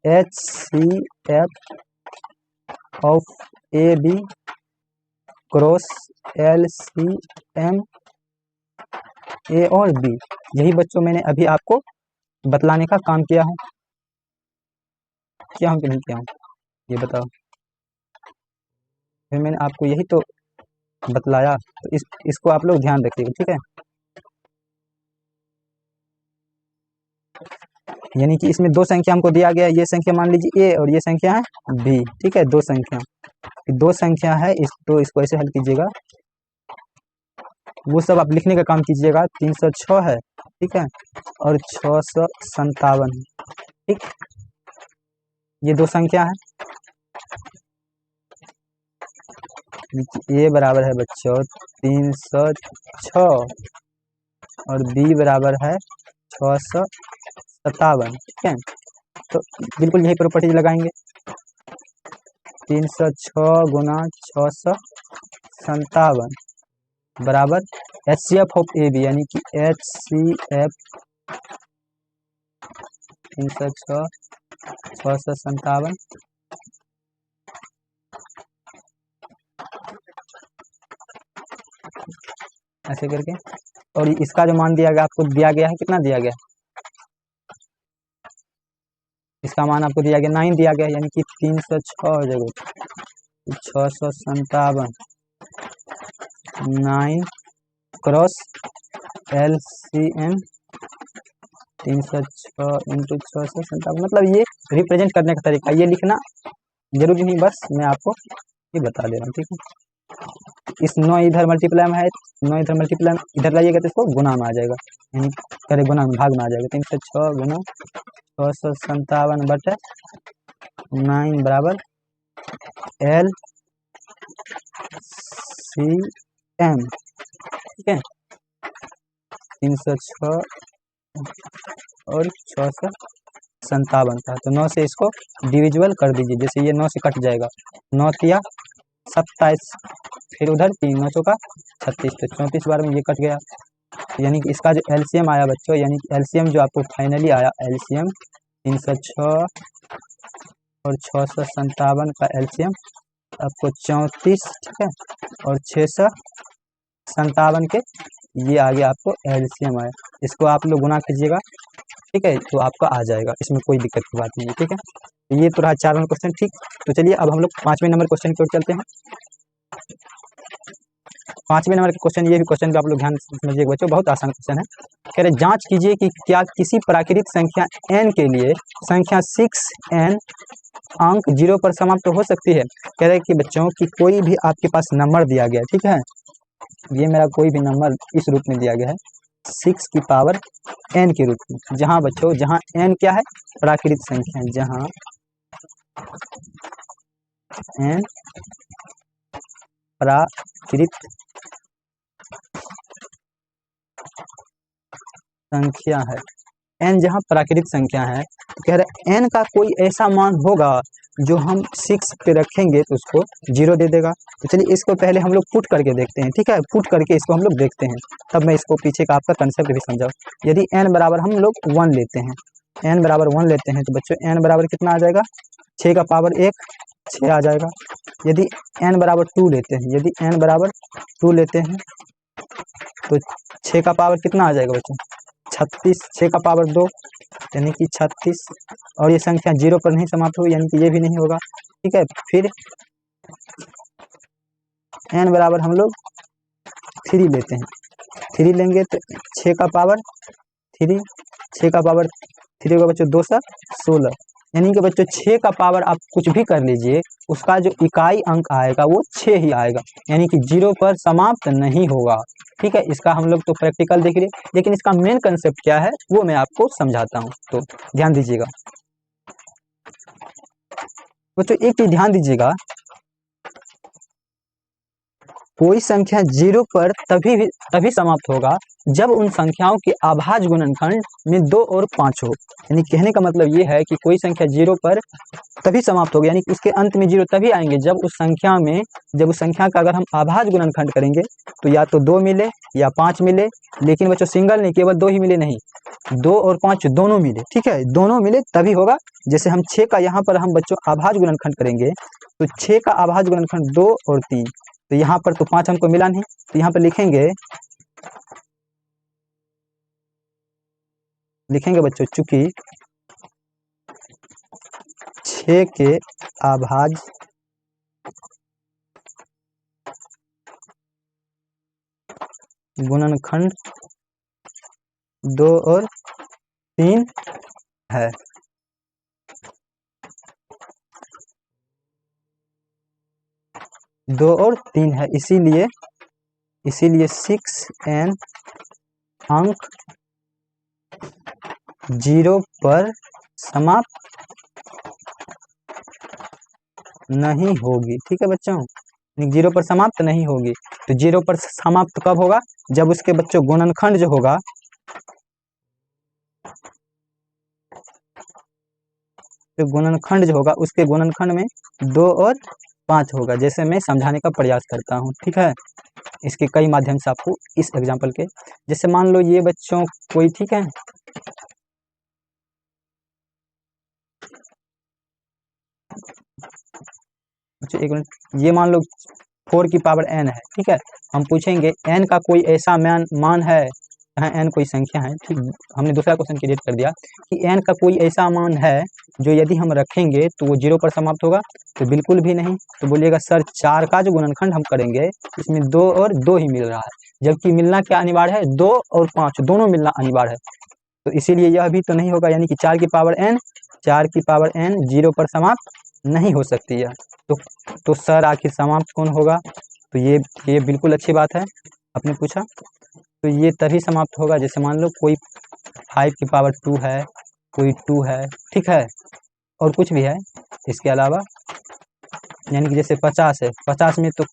HCF of A B cross LCM A और बी, यही बच्चों मैंने अभी आपको बतलाने का काम किया हूँ कि नहीं किया हूँ, ये बताओ। फिर मैंने आपको यही तो बतलाया, तो इसको आप लोग ध्यान रखिएगा, ठीक है। यानी कि इसमें 2 संख्या हमको दिया गया है, ये संख्या मान लीजिए ए और ये संख्या है बी, ठीक है। 2 संख्या है, तो इसको ऐसे हल कीजिएगा, वो सब आप लिखने का काम कीजिएगा। 306 है, ठीक है, और 657, ठीक, ये 2 संख्या है। ए बराबर है बच्चों 306 और बी बराबर है 657, ठीक है। तो बिल्कुल यही प्रॉपर्टीज लगाएंगे, 306 गुना 657 बराबर HCF ऑफ AB यानी कि HCF 306 657 ऐसे करके, और इसका जो मान दिया गया आपको दिया गया है, कितना दिया गया है, इसका मान आपको दिया गया 9 दिया गया है, यानी कि 306 हो जाएगा 657 9 क्रॉस LCM 306 इंटू 657, मतलब ये रिप्रेजेंट करने का तरीका, ये लिखना जरूरी नहीं, बस मैं आपको ये बता दे रहा हूँ, ठीक है। इस 9 इधर मल्टीप्लाई में है, 9 इधर मल्टीप्लाई इधर लाइएगा तो इसको गुना में आ जाएगा, यानी करे गुना में, भाग में आ जाएगा। 306 गुना 657 बटे 9 बराबर LCM, ठीक है। 306 और 657 का, तो 9 से इसको डिविजिबल कर दीजिए, जैसे ये 9 से कट जाएगा, 9 तिया 27, फिर उधर 3 9 चौका 36, तो 34 बार में ये कट गया, यानी कि इसका जो LCM आया बच्चों, यानी कि LCM जो आपको फाइनली आया, LCM 306 और 657 का LCM आपको 34, ठीक है, और 657 के ये आ गया आपको LCM आया, इसको आप लोग गुना कीजिएगा, ठीक है, तो आपका आ जाएगा, इसमें कोई दिक्कत की बात नहीं है, ठीक है। तो ये तो रहा 4 नंबर क्वेश्चन, ठीक। तो चलिए अब हम लोग 5वें नंबर क्वेश्चन की ओर चलते हैं। 5वें नंबर के क्वेश्चन, ये भी क्वेश्चन का आप लोग ध्यान से समझिएगा बच्चों, बहुत आसान क्वेश्चन है। कह रहे जांच कीजिए कि क्या किसी प्राकृतिक संख्या n के लिए संख्या 6n अंक 0 पर समाप्त हो सकती है। कह रहे कि बच्चों की कोई भी आपके पास नंबर दिया गया, ठीक है, ये मेरा कोई भी नंबर इस रूप में दिया गया है 6 की पावर n के रूप में, जहां बच्चों जहां n क्या है, प्राकृतिक संख्या है, जहां n प्राकृतिक संख्या है, n जहां प्राकृतिक संख्या है, तो कह रहे n का कोई ऐसा मान होगा जो हम 6 पे रखेंगे तो उसको 0 दे देगा। तो चलिए इसको पहले हम लोग पुट करके देखते हैं, ठीक है, पुट करके इसको हम लोग देखते हैं, तब मैं इसको पीछे का आपका कंसेप्ट भी समझाऊँ। यदि n बराबर हम लोग 1 लेते हैं, n बराबर 1 लेते हैं, तो बच्चों n बराबर कितना आ जाएगा, 6 का पावर 1 6 आ जाएगा। यदि n बराबर 2 लेते हैं, यदि n बराबर 2 लेते हैं तो 6 का पावर कितना आ जाएगा बच्चों, 36, 6 का पावर 2 यानी कि 36, और ये संख्या 0 पर नहीं समाप्त होगी, यानी कि ये भी नहीं होगा, ठीक है। फिर n बराबर हम लोग 3 लेते हैं, 3 लेंगे तो 6 का पावर 3, 6 का पावर 3 होगा बच्चों 2 × 16, यानी कि बच्चों 6 का पावर आप कुछ भी कर लीजिए, उसका जो इकाई अंक आएगा वो 6 ही आएगा, यानी कि 0 पर समाप्त नहीं होगा, ठीक है। इसका हम लोग तो प्रैक्टिकल देख लिए, लेकिन इसका मेन कंसेप्ट क्या है वो मैं आपको समझाता हूँ, तो ध्यान दीजिएगा बच्चों। एक चीज ध्यान दीजिएगा, कोई संख्या 0 पर तभी समाप्त होगा जब उन संख्याओं के अभाज्य गुणनखंड में 2 और 5 हो, यानी कहने का मतलब ये है कि कोई संख्या 0 पर तभी समाप्त होगी, यानी कि उसके अंत में 0 तभी आएंगे जब उस संख्या का अगर हम अभाज्य गुणनखंड करेंगे तो या तो 2 मिले या 5 मिले, लेकिन बच्चों सिंगल नहीं, केवल 2 ही मिले नहीं, 2 और 5 दोनों मिले, ठीक है, दोनों मिले तभी होगा। जैसे हम 6 का यहाँ पर हम बच्चों अभाज्य गुणनखंड करेंगे तो 6 का अभाज्य गुणनखंड 2 और 3, तो यहाँ पर तो 5 हमको मिला नहीं, तो यहाँ पर लिखेंगे बच्चों, चूंकि 6 के अभाज्य गुणनखंड 2 और 3 है, 2 और 3 है, इसीलिए 6n अंक 0 पर समाप्त नहीं होगी, ठीक है बच्चों, 0 पर समाप्त नहीं होगी। तो 0 पर समाप्त कब होगा, जब उसके बच्चों गुणनखंड जो होगा, तो गुणनखंड जो होगा उसके गुणनखंड में 2 और 5 होगा, जैसे मैं समझाने का प्रयास करता हूँ, ठीक है। इसके कई माध्यम से आपको इस एग्जाम्पल के, जैसे मान लो ये बच्चों कोई, ठीक है, बच्चों एक मिनट, ये मान लो 4 की पावर n है, ठीक है, हम पूछेंगे n का कोई ऐसा मान है, यहाँ n कोई संख्या है, ठीक, हमने दूसरा क्वेश्चन क्रिएट कर दिया कि n का कोई ऐसा मान है जो यदि हम रखेंगे तो वो 0 पर समाप्त होगा, तो बिल्कुल भी नहीं। तो बोलिएगा सर 4 का जो गुणनखंड हम करेंगे इसमें 2 और 2 ही मिल रहा है, जबकि मिलना क्या अनिवार्य है, 2 और 5 दोनों मिलना अनिवार्य है, तो इसीलिए यह भी तो नहीं होगा, यानी कि 4 की पावर n 0 पर समाप्त नहीं हो सकती है। तो सर आखिर समाप्त कौन होगा, तो ये बिल्कुल अच्छी बात है आपने पूछा, तो ये तभी समाप्त होगा जैसे मान लो कोई 5 की पावर 2 है, कोई 2 है, ठीक है, और कुछ भी है इसके अलावा, यानी कि जैसे 50 है, 50 में तो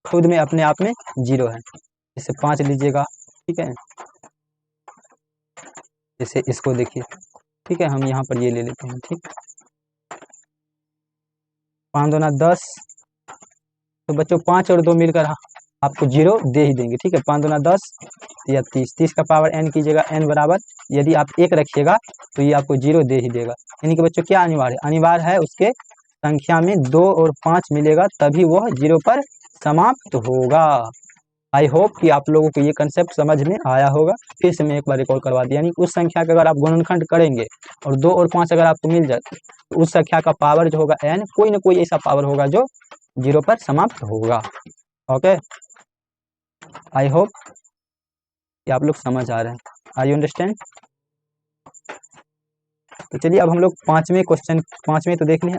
खुद में अपने आप में 0 है, जैसे 5 लीजिएगा, ठीक है, जैसे इसको देखिए, ठीक है, हम यहाँ पर ये ले लेते हैं, ठीक, 5 दूना 10, तो बच्चों 5 और 2 मिलकर आपको 0 दे ही देंगे, ठीक है, 5 दूना 10 या 30, 30 का पावर n कीजिएगा, n बराबर यदि आप 1 रखिएगा तो ये आपको 0 दे ही देगा, यानी कि बच्चों क्या अनिवार्य है, अनिवार्य है उसके संख्या में 2 और 5 मिलेगा तभी वह 0 पर समाप्त होगा। आई होप कि आप लोगों को ये कंसेप्ट समझ में आया होगा। फिर से मैं एक बार रिकॉल करवा दिया, यानी उस संख्या का अगर आप गुणनखंड करेंगे और 2 और 5 अगर आपको मिल जाए तो उस संख्या का पावर जो होगा n, कोई ना कोई ऐसा पावर होगा जो 0 पर समाप्त होगा। ओके, आई होप कि आप लोग समझ आ रहे हैं, आई यू अंडरस्टैंड। तो चलिए अब हम लोग पांचवें तो देख लिए,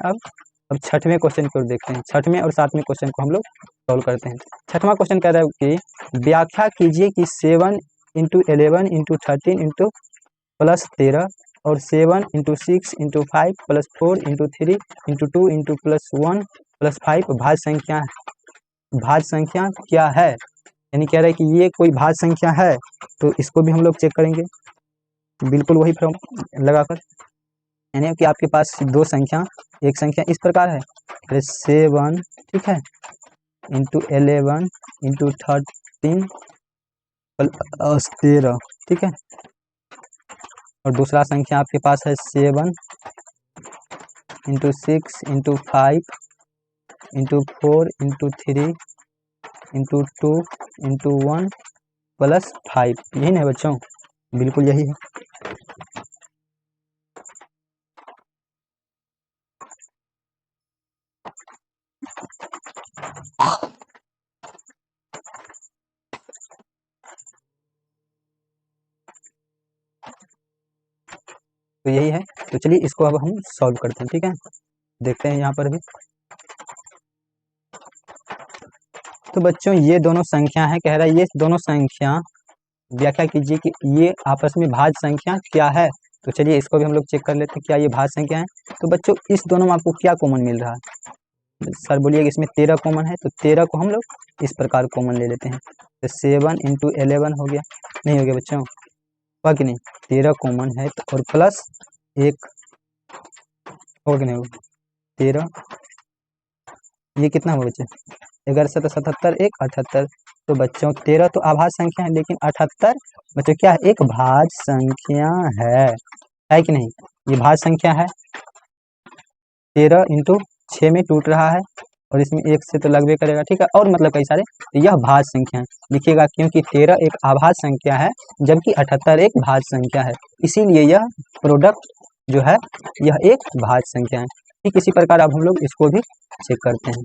अब छठवें क्वेश्चन को देखते हैं, छठवें और सातवें क्वेश्चन को हम लोग सॉल्व करते हैं। छठवां क्वेश्चन कह रहा है कि व्याख्या कीजिए कि 7 इंटू 11 इंटू 13 इंटू प्लस 13 और 7 into 6 into 5 plus 4 into 3 into 2 into plus 1 plus 5 भाज्य संख्या क्या है, यानी कह रहा है कि ये कोई भाज्य संख्या है, तो इसको भी हम लोग चेक करेंगे बिल्कुल वही फॉर्म लगाकर, यानी कि आपके पास दो संख्या, एक संख्या इस प्रकार है 7, ठीक है, इंटू 11 इंटू 13 प्लस 13, ठीक है, और दूसरा संख्या आपके पास है 7 into 6 into 5 into 4 into 3 into 2 into 1 plus 5, यही ना बच्चों, बिल्कुल यही है। तो यही है, तो चलिए इसको अब हम सॉल्व करते हैं, ठीक है, देखते हैं यहाँ पर भी। तो बच्चों ये दोनों संख्या है, कह रहा है ये दोनों संख्या व्याख्या कीजिए कि ये आपस में भाज्य संख्या क्या है। तो चलिए इसको भी हम लोग चेक कर लेते हैं क्या ये भाज्य संख्या है। तो बच्चों इस दोनों में आपको क्या कॉमन मिल रहा है, सर बोलिए इसमें 13 कॉमन है, तो 13 को हम लोग इस प्रकार कॉमन ले लेते हैं, तो 7 इंटू 11 हो गया, नहीं हो गया बच्चों, हुआ कि नहीं, 13 कॉमन है तो, और प्लस 1 हो कि नहीं, 13, ये कितना हुआ बच्चे, 11 से 77, 1 78, तो बच्चों 13 तो अभाज्य संख्या है, लेकिन 78 बच्चों क्या है, एक भाज्य संख्या है कि नहीं, ये भाज्य संख्या है, 13 इंटू 6 में टूट रहा है और इसमें 1 से तो लगभग करेगा, ठीक है, और मतलब कई सारे, तो यह भाज्य संख्या है लिखिएगा, क्योंकि 13 एक अभाज्य संख्या है जबकि 78 एक भाज्य संख्या है, इसीलिए यह प्रोडक्ट जो है यह एक भाज्य संख्या है। ठीक इसी प्रकार अब हम लोग इसको भी चेक करते हैं,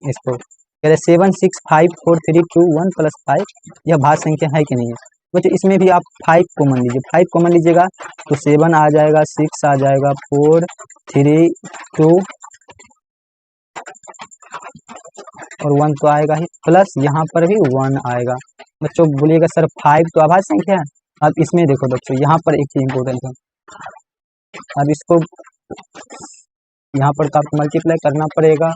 इसको कह रहे 7 6 5 4 3 2 1 प्लस 5, यह भाज्य संख्या है कि नहीं है बच्चों, इसमें भी आप 5 कॉमन लीजिए, 5 कॉमन लीजिएगा तो 7 आ जाएगा, 6 आ जाएगा, 4 3 2 और 1 तो आएगा ही, प्लस यहाँ पर भी 1 आएगा। बच्चों बोलिएगा सर 5 तो अभाज्य संख्या है, अब इसमें देखो बच्चों यहाँ पर एक चीज इंपॉर्टेंट है, अब इसको यहाँ पर तो आपको मल्टीप्लाई करना पड़ेगा,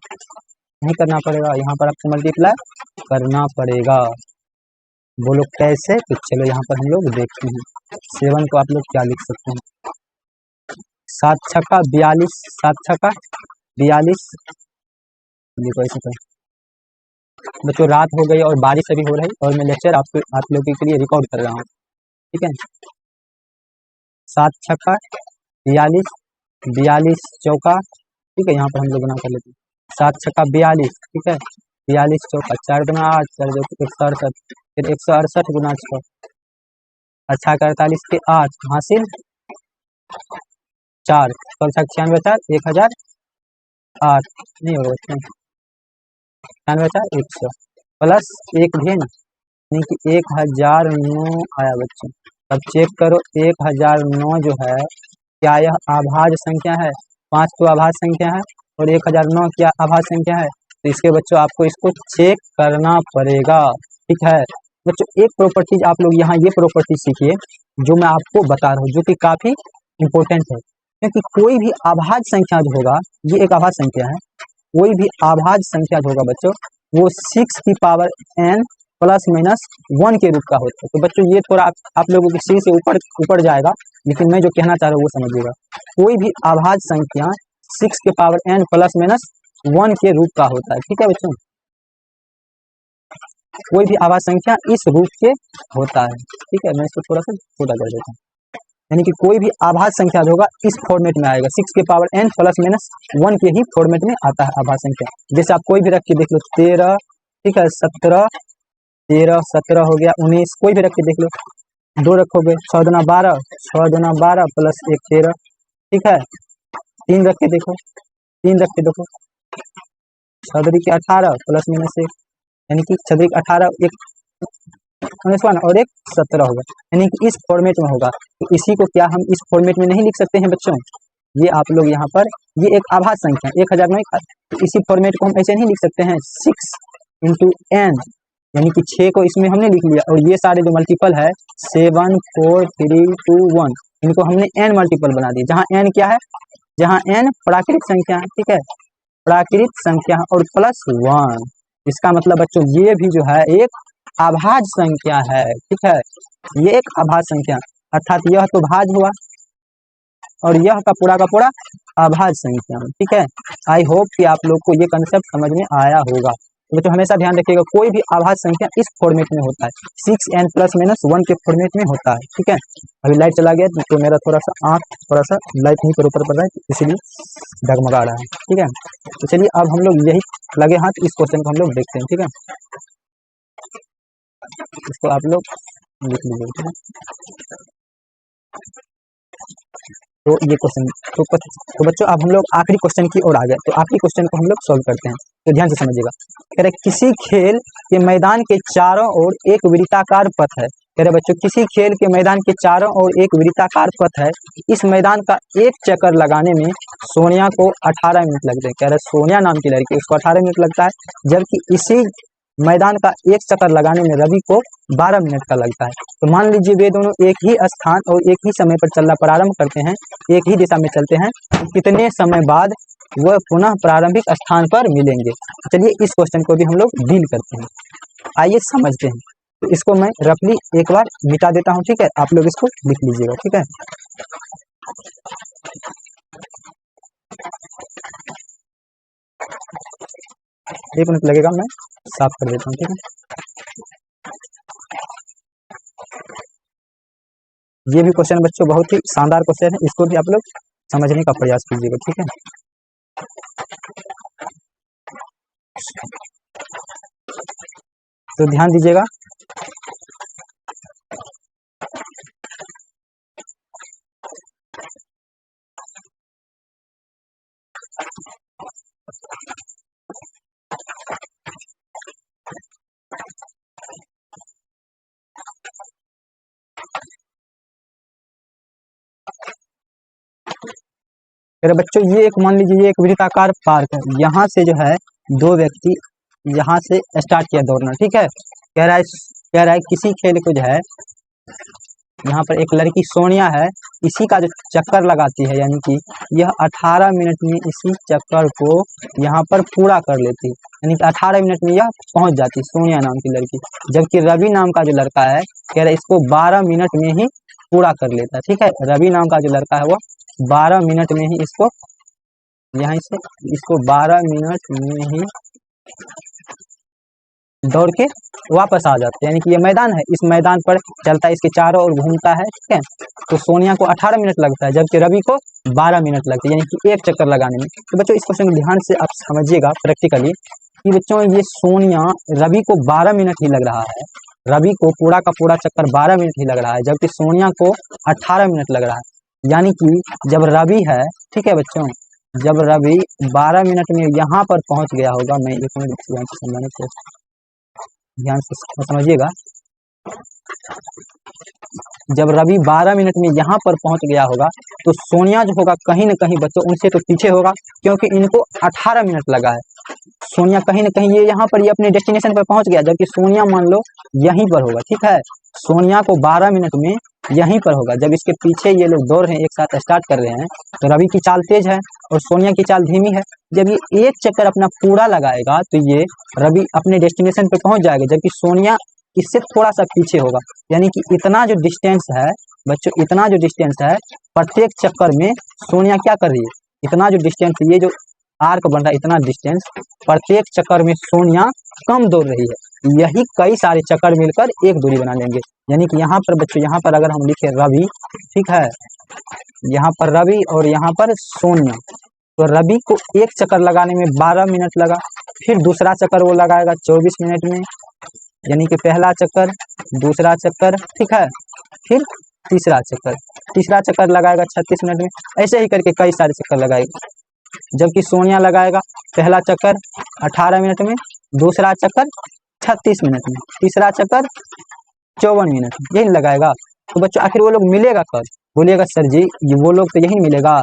नहीं करना पड़ेगा, यहाँ पर आपको मल्टीप्लाई करना पड़ेगा, बोलो कैसे, तो चलो यहाँ पर हम लोग देखते हैं। 7 को आप लोग क्या लिख सकते हैं, 7 छक्का 42, 7 छक्का 42 देखो ऐसे कर बच्चों, रात हो गई और बारिश अभी हो रही और मैं लेक्चर आप लोगों के लिए रिकॉर्ड कर रहा हूँ, ठीक है। 7 छक्का 42, 42 चौका, ठीक है। यहाँ पर हम लोग बना कर लेते हैं 7 छक्का 42, ठीक है। 42 चौका 4 गुना 8, 4 दो 168, फिर 168 गुना 6, अच्छा 48 के 8 हासिल 4, 96 4 1008 नहीं होगा बच्चों, 96 4 100 प्लस एक भी है ना, यानी कि 1009 आया बच्चों। अब चेक करो 1009 जो है क्या यह अभाज्य संख्या है? 5 तो अभाज्य संख्या है और 1009 क्या अभाज्य संख्या है? तो इसके बच्चों आपको इसको चेक करना पड़ेगा, ठीक है। बच्चों एक प्रॉपर्टीज आप लोग यहाँ ये प्रॉपर्टी सीखिए जो मैं आपको बता रहा हूँ, जो कि काफी इंपॉर्टेंट है, क्योंकि कोई भी अभाज्य संख्या जो होगा, ये एक अभाज्य संख्या है, कोई भी अभाज्य संख्या जो होगा बच्चों वो 6 की पावर n प्लस माइनस 1 के रूप का होता है। तो बच्चों ये थोड़ा आप लोगों की सीढ़ी से ऊपर ऊपर जाएगा, लेकिन मैं जो कहना चाह रहा हूँ वो समझिएगा। कोई भी अभाज्य संख्या 6 के पावर n प्लस माइनस 1 के रूप का होता है, ठीक है बच्चों। कोई भी अभाज्य संख्या इस रूप के होता है, ठीक है। मैं इसको थोड़ा सा छोटा कर देता हूँ, यानी कि कोई भी अभाज्य संख्या जो होगा इस फॉर्मेट में आएगा, 6 के पावर n प्लस माइनस 1 के ही फॉर्मेट में आता है अभाज्य संख्या। जैसे आप कोई भी रख के देख लो 13, ठीक है, 17, 13 17 हो गया 19, कोई भी रख के देख लो, 2 रखोगे 6 दुना 12, 6 दुना 12 प्लस 1 13, ठीक है। 3 रख के देखो, 3 रख के देखो, 6 के 18 प्लस माइनस 1, यानी कि 6 18 एक 19 और एक 17 होगा, यानी कि इस फॉर्मेट में होगा। तो इसी को क्या हम इस फॉर्मेट में नहीं लिख सकते हैं बच्चों? ये आप लोग यहाँ पर ये एक अभाज्य संख्या 1009, तो इसी फॉर्मेट को हम ऐसे नहीं लिख सकते हैं 6 इंटू n, यानी कि 6 को इसमें हमने लिख लिया और ये सारे जो मल्टीपल है 7 4 3 2 1, इनको हमने n मल्टीपल बना दिए, जहाँ n क्या है, जहाँ n प्राकृत संख्या है, ठीक है, प्राकृत संख्या और प्लस 1। इसका मतलब बच्चों ये भी जो है एक अभाज्य संख्या है, ठीक है। ये एक अभाज्य संख्या, अर्थात यह तो भाज्य हुआ और यह का पूरा अभाज्य संख्या, ठीक है। आई होप कि आप लोग को ये कंसेप्ट समझ में आया होगा। तो हमेशा ध्यान रखिएगा कोई भी अभाज्य संख्या इस फॉर्मेट में होता है, 6n प्लस माइनस 1 के फॉर्मेट में होता है, ठीक है। अभी लाइट चला गया तो मेरा थोड़ा सा आँख थोड़ा सा लाइट नहीं पर ऊपर पड़ रहा है, इसीलिए डगमगा रहा है, ठीक है। तो चलिए अब हम लोग यही लगे हाथ इस क्वेश्चन को हम लोग देखते हैं, ठीक है। इसको आप लोग लिख लीजिए, तो ये क्वेश्चन तो बच्चों अब हम लोग आखिरी क्वेश्चन की ओर आ गए, तो आखिरी क्वेश्चन को हम लोग सॉल्व करते हैं, तो ध्यान से समझिएगा। कह रहे किसी खेल के मैदान के चारों ओर एक वृत्ताकार पथ है, कह रहे बच्चों किसी खेल के मैदान के चारों ओर एक वृत्ताकार पथ है, इस मैदान का एक चक्कर लगाने में सोनिया को 18 मिनट लगते हैं। कह रहे सोनिया नाम की लड़की उसको 18 मिनट लगता है, जबकि इसी मैदान का एक चक्कर लगाने में रवि को 12 मिनट का लगता है। तो मान लीजिए वे दोनों एक ही स्थान और एक ही समय पर चलना प्रारंभ करते हैं, एक ही दिशा में चलते हैं, तो कितने समय बाद वह पुनः प्रारंभिक स्थान पर मिलेंगे। चलिए इस क्वेश्चन को भी हम लोग डील करते हैं, आइए समझते हैं। तो इसको मैं रफली एक बार मिटा देता हूँ, ठीक है, आप लोग इसको लिख लीजिएगा, ठीक है। एक मिनट लगेगा, मैं साफ कर देता हूँ, ठीक है। ये भी क्वेश्चन बच्चों बहुत ही शानदार क्वेश्चन है, इसको भी आप लोग समझने का प्रयास कीजिएगा, ठीक है। तो ध्यान दीजिएगा, मेरे बच्चों ये एक मान लीजिए ये एक वृत्ताकार पार्क है, यहाँ से जो है दो व्यक्ति यहाँ से स्टार्ट किया दौड़ना, ठीक है। कह रहा है किसी खेल को जो है यहाँ पर एक लड़की सोनिया है, इसी का जो चक्कर लगाती है, यानी कि यह 18 मिनट में इसी चक्कर को यहाँ पर पूरा कर लेती है, यानी कि 18 मिनट में यह पहुँच जाती है सोनिया नाम की लड़की, जबकि रवि नाम का जो लड़का है कह रहा है इसको 12 मिनट में ही पूरा कर लेता है, ठीक है। रवि नाम का जो लड़का है वो 12 मिनट में ही इसको यहाँ से इसको 12 मिनट में ही दौड़ के वापस आ जाते हैं। यानी कि ये मैदान है, इस मैदान पर चलता है, इसके चारों ओर घूमता है, ठीक है। तो सोनिया को 18 मिनट लगता है, जबकि रवि को 12 मिनट लगते हैं, यानी कि एक चक्कर लगाने में। तो बच्चों इस क्वेश्चन को ध्यान से आप समझिएगा प्रैक्टिकली कि बच्चों ये सोनिया रवि को 12 मिनट ही लग रहा है, रवि को पूरा का पूरा चक्कर 12 मिनट ही लग रहा है, जबकि सोनिया को 18 मिनट लग रहा है। यानी कि जब रवि है, ठीक है बच्चों, जब रवि 12 मिनट में यहाँ पर पहुंच गया होगा, मैं एक मिनट समझाने को ध्यान से समझिएगा। जब रवि 12 मिनट में यहाँ पर पहुंच गया होगा तो सोनिया जो होगा कहीं ना कहीं बच्चों उनसे तो पीछे होगा, क्योंकि इनको 18 मिनट लगा है। सोनिया कहीं ना कहीं ये यहाँ पर ये अपने डेस्टिनेशन पर पहुंच गया, जबकि सोनिया मान लो यहीं पर होगा, ठीक है। सोनिया को 12 मिनट में यहीं पर होगा। जब इसके पीछे ये लोग दौड़ रहे हैं, एक साथ स्टार्ट कर रहे हैं, तो रवि की चाल तेज है और सोनिया की चाल धीमी है। जब ये एक चक्कर अपना पूरा लगाएगा तो ये रवि अपने डेस्टिनेशन पे पहुंच जाएगा, जबकि सोनिया इससे थोड़ा सा पीछे होगा। यानी कि इतना जो डिस्टेंस है बच्चों, इतना जो डिस्टेंस है प्रत्येक चक्कर में सोनिया क्या कर रही है, इतना जो डिस्टेंस, ये जो आर्क बन रहा है, इतना डिस्टेंस प्रत्येक चक्कर में सोनिया कम दौड़ रही है। यही कई सारे चक्कर मिलकर एक दूरी बना लेंगे। यानी कि यहाँ पर बच्चों, यहाँ पर अगर हम लिखे रवि, ठीक है, यहाँ पर रवि और यहाँ पर सोनिया, तो रवि को एक चक्कर लगाने में 12 मिनट लगा, फिर दूसरा चक्कर वो लगाएगा 24 मिनट में, यानी कि पहला चक्कर, दूसरा चक्कर, ठीक है, फिर तीसरा चक्कर लगाएगा 36 मिनट में। ऐसे ही करके कई सारे चक्कर लगाएगा। जबकि सोनिया लगाएगा पहला चक्कर 18 मिनट में, दूसरा चक्कर 36 मिनट में, तीसरा चक्कर 54 मिनट में, यही लगाएगा। तो बच्चों आखिर वो लोग मिलेगा कब? बोलिएगा सर जी वो लोग तो यही मिलेगा,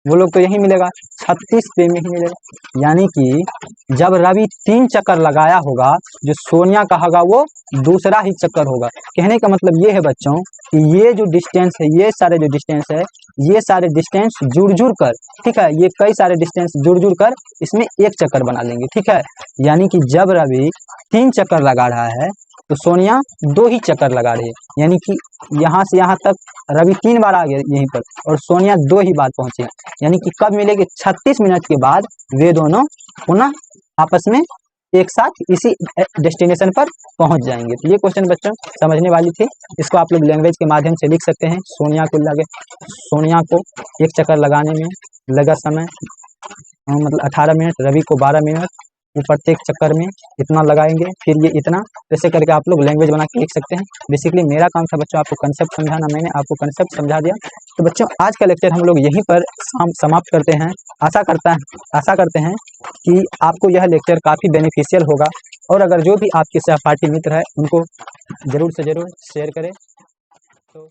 वो लोग तो यही मिलेगा 36 पे में ही मिलेगा। यानी कि जब रवि 3 चक्कर लगाया होगा, जो सोनिया का होगा वो दूसरा ही चक्कर होगा। कहने का मतलब ये है बच्चों कि ये जो डिस्टेंस है, ये सारे जो डिस्टेंस है, ये सारे डिस्टेंस जुड़ कर, ठीक है, ये कई सारे डिस्टेंस जुड़ कर इसमें एक चक्कर बना लेंगे, ठीक है। यानी कि जब रवि 3 चक्कर लगा रहा है तो सोनिया 2 ही चक्कर लगा रही है। यानी कि यहाँ से यहाँ तक रवि 3 बार आ गया यहीं पर और सोनिया 2 ही बार पहुंचे। यानी कि कब मिलेंगे? 36 मिनट के बाद वे दोनों पुनः आपस में एक साथ इसी डेस्टिनेशन पर पहुंच जाएंगे। तो ये क्वेश्चन बच्चों समझने वाली थी। इसको आप लोग लैंग्वेज के माध्यम से लिख सकते हैं। सोनिया को एक चक्कर लगाने में लगा समय मतलब 18 मिनट, रवि को 12 मिनट, वो प्रत्येक चक्कर में इतना लगाएंगे, फिर ये इतना, ऐसे करके आप लोग लैंग्वेज बना के लिख सकते हैं। बेसिकली मेरा काम था बच्चों आपको कंसेप्ट समझाना, मैंने आपको कंसेप्ट समझा दिया। तो बच्चों आज का लेक्चर हम लोग यहीं पर समाप्त करते हैं। आशा करते हैं कि आपको यह लेक्चर काफ़ी बेनिफिशियल होगा, और अगर जो भी आपके सहपाठी मित्र है उनको ज़रूर से ज़रूर शेयर करें। तो